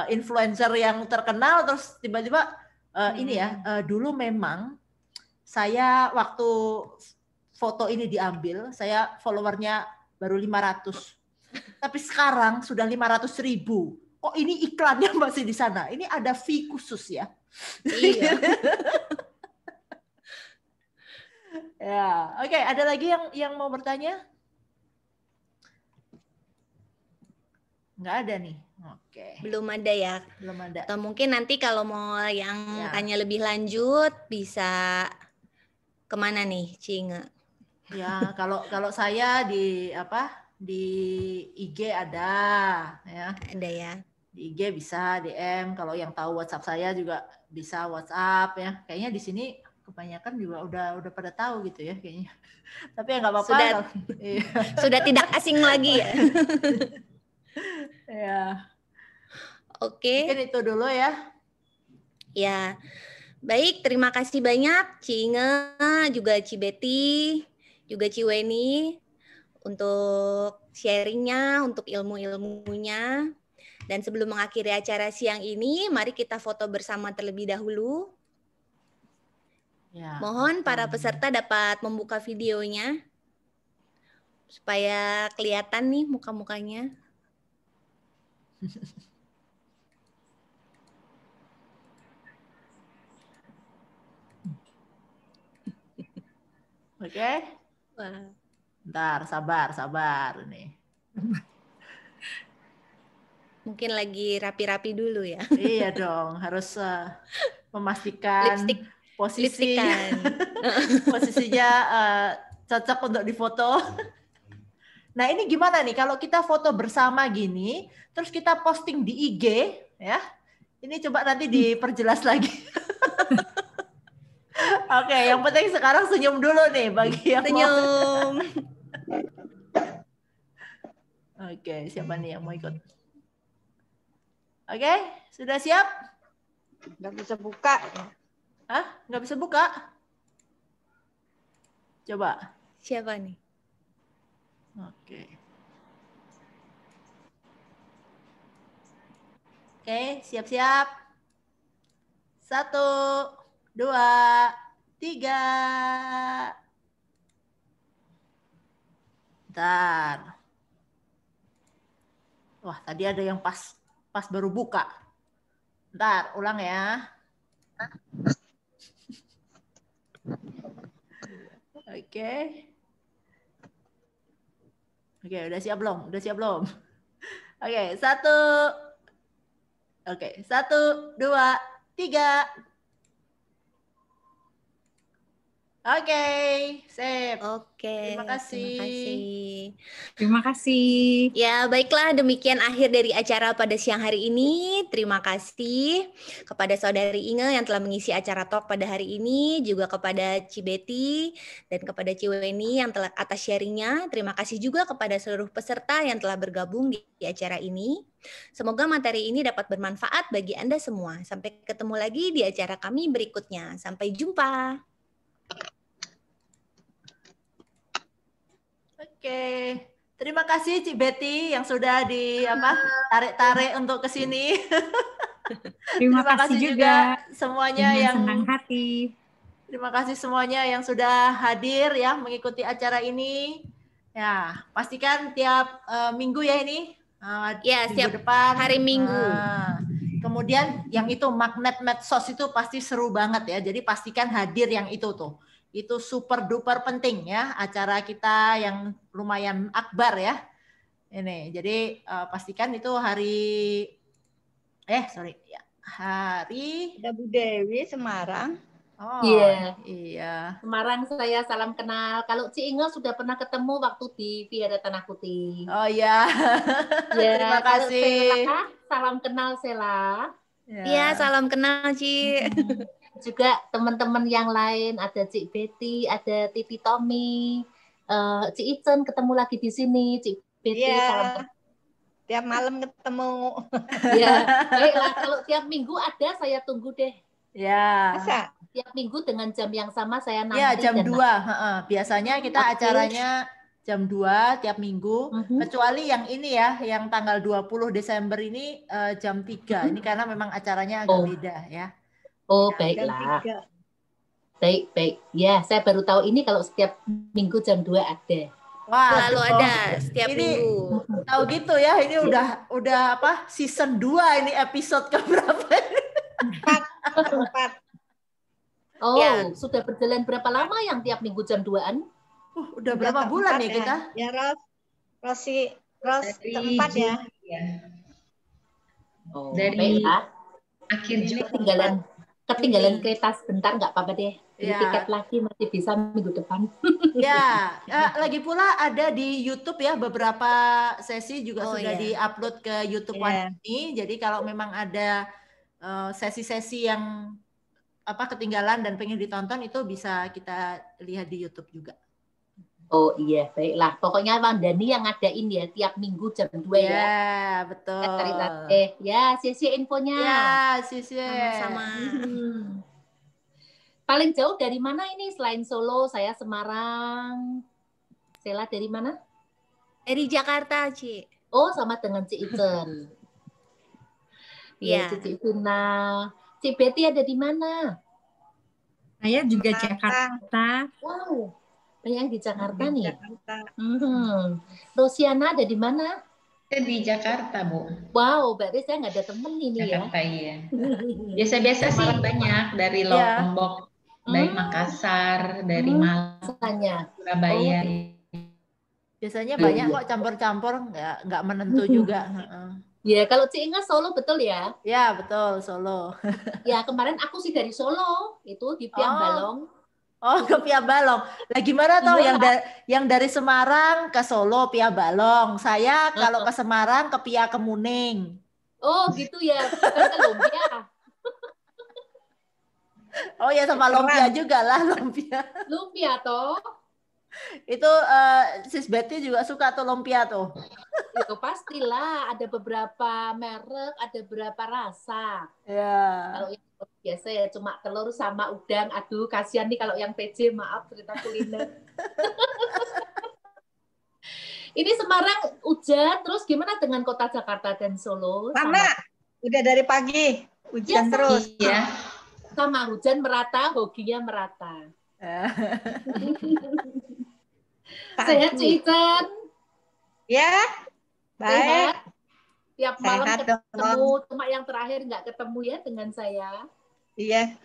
influencer yang terkenal, terus tiba-tiba ini ya, dulu memang saya waktu foto ini diambil, saya followernya baru 500. Tapi sekarang sudah 500.000. Kok ini iklannya masih di sana? Ini ada fee khusus ya? Iya. Ya, oke. Ada lagi yang mau bertanya? Nggak ada nih. Oke. Belum ada ya. Belum ada. Atau mungkin nanti kalau mau yang tanya lebih lanjut bisa kemana nih, Cinge? Ya, kalau saya di IG ada ya. Ada ya. Di IG bisa DM, kalau yang tahu WhatsApp saya juga bisa WhatsApp ya. Kayaknya di sini kebanyakan juga udah pada tahu gitu ya kayaknya. Tapi ya nggak apa-apa. Sudah tidak asing lagi ya. Ya. Oke. Mungkin itu dulu ya. Ya. Baik, terima kasih banyak Ci Inge, juga Ci Betty, juga Ci Weni untuk sharingnya, untuk ilmu-ilmunya. Dan sebelum mengakhiri acara siang ini, mari kita foto bersama terlebih dahulu. Ya, Mohon para peserta dapat membuka videonya supaya kelihatan nih muka-mukanya. Oke. Wah. Bentar, sabar nih. Mungkin lagi rapi-rapi dulu ya. Iya dong, harus memastikan posisinya cocok untuk difoto. Nah ini gimana nih kalau kita foto bersama gini, terus kita posting di IG ya? Ini coba nanti diperjelas lagi. Oke, yang penting sekarang senyum dulu nih bagi yang senyum. Oke, siapa nih yang mau ikut? Oke, sudah siap? Nggak bisa buka. Hah? Nggak bisa buka? Coba. Siapa nih? Oke. Oke, siap-siap. 1, 2, 3. Bentar. Wah, tadi ada yang pas baru buka. Bentar, ulang ya. Oke. Oke, udah siap belum? Udah siap belum? Oke, 1. Oke, 1, 2, 3. Oke, sip. Oke. Terima kasih. Terima kasih. Ya, baiklah demikian akhir dari acara pada siang hari ini. Terima kasih kepada Saudari Inge yang telah mengisi acara talk pada hari ini, juga kepada Ci Betty dan kepada Ci Weni yang telah atas sharingnya. Terima kasih juga kepada seluruh peserta yang telah bergabung di acara ini. Semoga materi ini dapat bermanfaat bagi Anda semua. Sampai ketemu lagi di acara kami berikutnya. Sampai jumpa. Oke, terima kasih Ci Betty yang sudah tarik-tarik untuk ke sini. Terima kasih juga semuanya dengan yang senang hati. Terima kasih semuanya yang sudah hadir ya mengikuti acara ini. Ya, pastikan tiap minggu ya ini. Ya, minggu setiap depan hari Minggu. Kemudian yang itu magnet medsos itu pasti seru banget ya. Jadi pastikan hadir yang itu tuh. Itu super duper penting ya acara kita yang lumayan akbar ya. Ini jadi pastikan itu hari Bu Dewi Semarang. Oh iya. Semarang saya salam kenal. Kalau Ci Inge sudah pernah ketemu waktu di Piara Tanah Putih. Oh iya. Ya, terima kasih. Sela, salam kenal Sela. Iya, salam kenal Ci. Juga teman-teman yang lain, ada Cik Betty, ada Titi Tommy, Cik Icen ketemu lagi di sini, Cik Betty, salam. Tiap malam ketemu. Ya, baiklah kalau tiap minggu ada saya tunggu deh. Ya. Masa? Tiap minggu dengan jam yang sama saya nanti. Ya, jam 2. Biasanya kita acaranya jam 2 tiap minggu, kecuali yang ini ya, yang tanggal 20 Desember ini jam 3. Ini karena memang acaranya agak beda ya. Oh, baiklah. Baik. Ya, saya baru tahu ini kalau setiap minggu jam 2 ada. Wah, selalu ada setiap minggu. Tahu gitu ya, ini udah season 2 ini episode keberapa? 4. Oh, ya. Sudah berjalan berapa lama yang tiap minggu jam 2-an? Udah berapa bulan ya kita? Ya, Ros keempat ya. Oh, dari baiklah. Akhir Juli ketinggalan kereta sebentar nggak apa-apa deh. Beli tiket lagi masih bisa minggu depan. Ya, lagi pula ada di YouTube ya, beberapa sesi juga sudah di-upload ke YouTube Wandani. Jadi kalau memang ada sesi-sesi yang ketinggalan dan pengen ditonton, itu bisa kita lihat di YouTube juga. Oh iya, baiklah. Pokoknya Wandani yang ngadain ya tiap minggu jam 2 ya. Ya, betul. Ya, sisi infonya. Ya, sisi. Sama-sama. Paling jauh dari mana ini selain Solo? Saya Semarang. Sela dari mana? Dari Jakarta, Ci. Oh, sama dengan Ci Icen. Iya, Cici Icena. Cik Betty ada di mana? Saya juga Jakarta. Wow, banyak di Jakarta nih. Rosiana ada di mana? Di Jakarta, Bu. Wow, berarti saya nggak ada temen ini Jakarta, iya. Biasa-biasa sih banyak dari Lombok, dari Makassar, dari Malang, Surabaya. Biasanya banyak kok campur-campur, nggak menentu juga. Ya, kalau Cik Inga Solo betul ya? Ya, betul, Solo. Ya, kemarin aku sih dari Solo, itu di Piambalong. Oh, ke Piambalong. Lah gimana toh yang dari Semarang ke Solo Piambalong. Saya kalau ke Semarang ke Pia Kemuning. Oh, gitu ya. Bukan ke Lumpia. Oh ya, sama lumpia juga lah, lumpia. Lumpia toh. Itu Sis Betty juga suka tuh lumpia tuh. Itu pastilah, ada beberapa merek, ada beberapa rasa. Ya. Kalau yang biasa ya cuma telur sama udang. Aduh, kasihan nih kalau yang PJ, maaf cerita kuliner. Ini Semarang hujan, terus gimana dengan kota Jakarta dan Solo? Sama, udah dari pagi hujan terus. Iya. Sama hujan merata, hokinya merata. Sehat, Cican? Ya, baik. Tiap malam ketemu, cuma yang terakhir nggak ketemu ya dengan saya. Iya.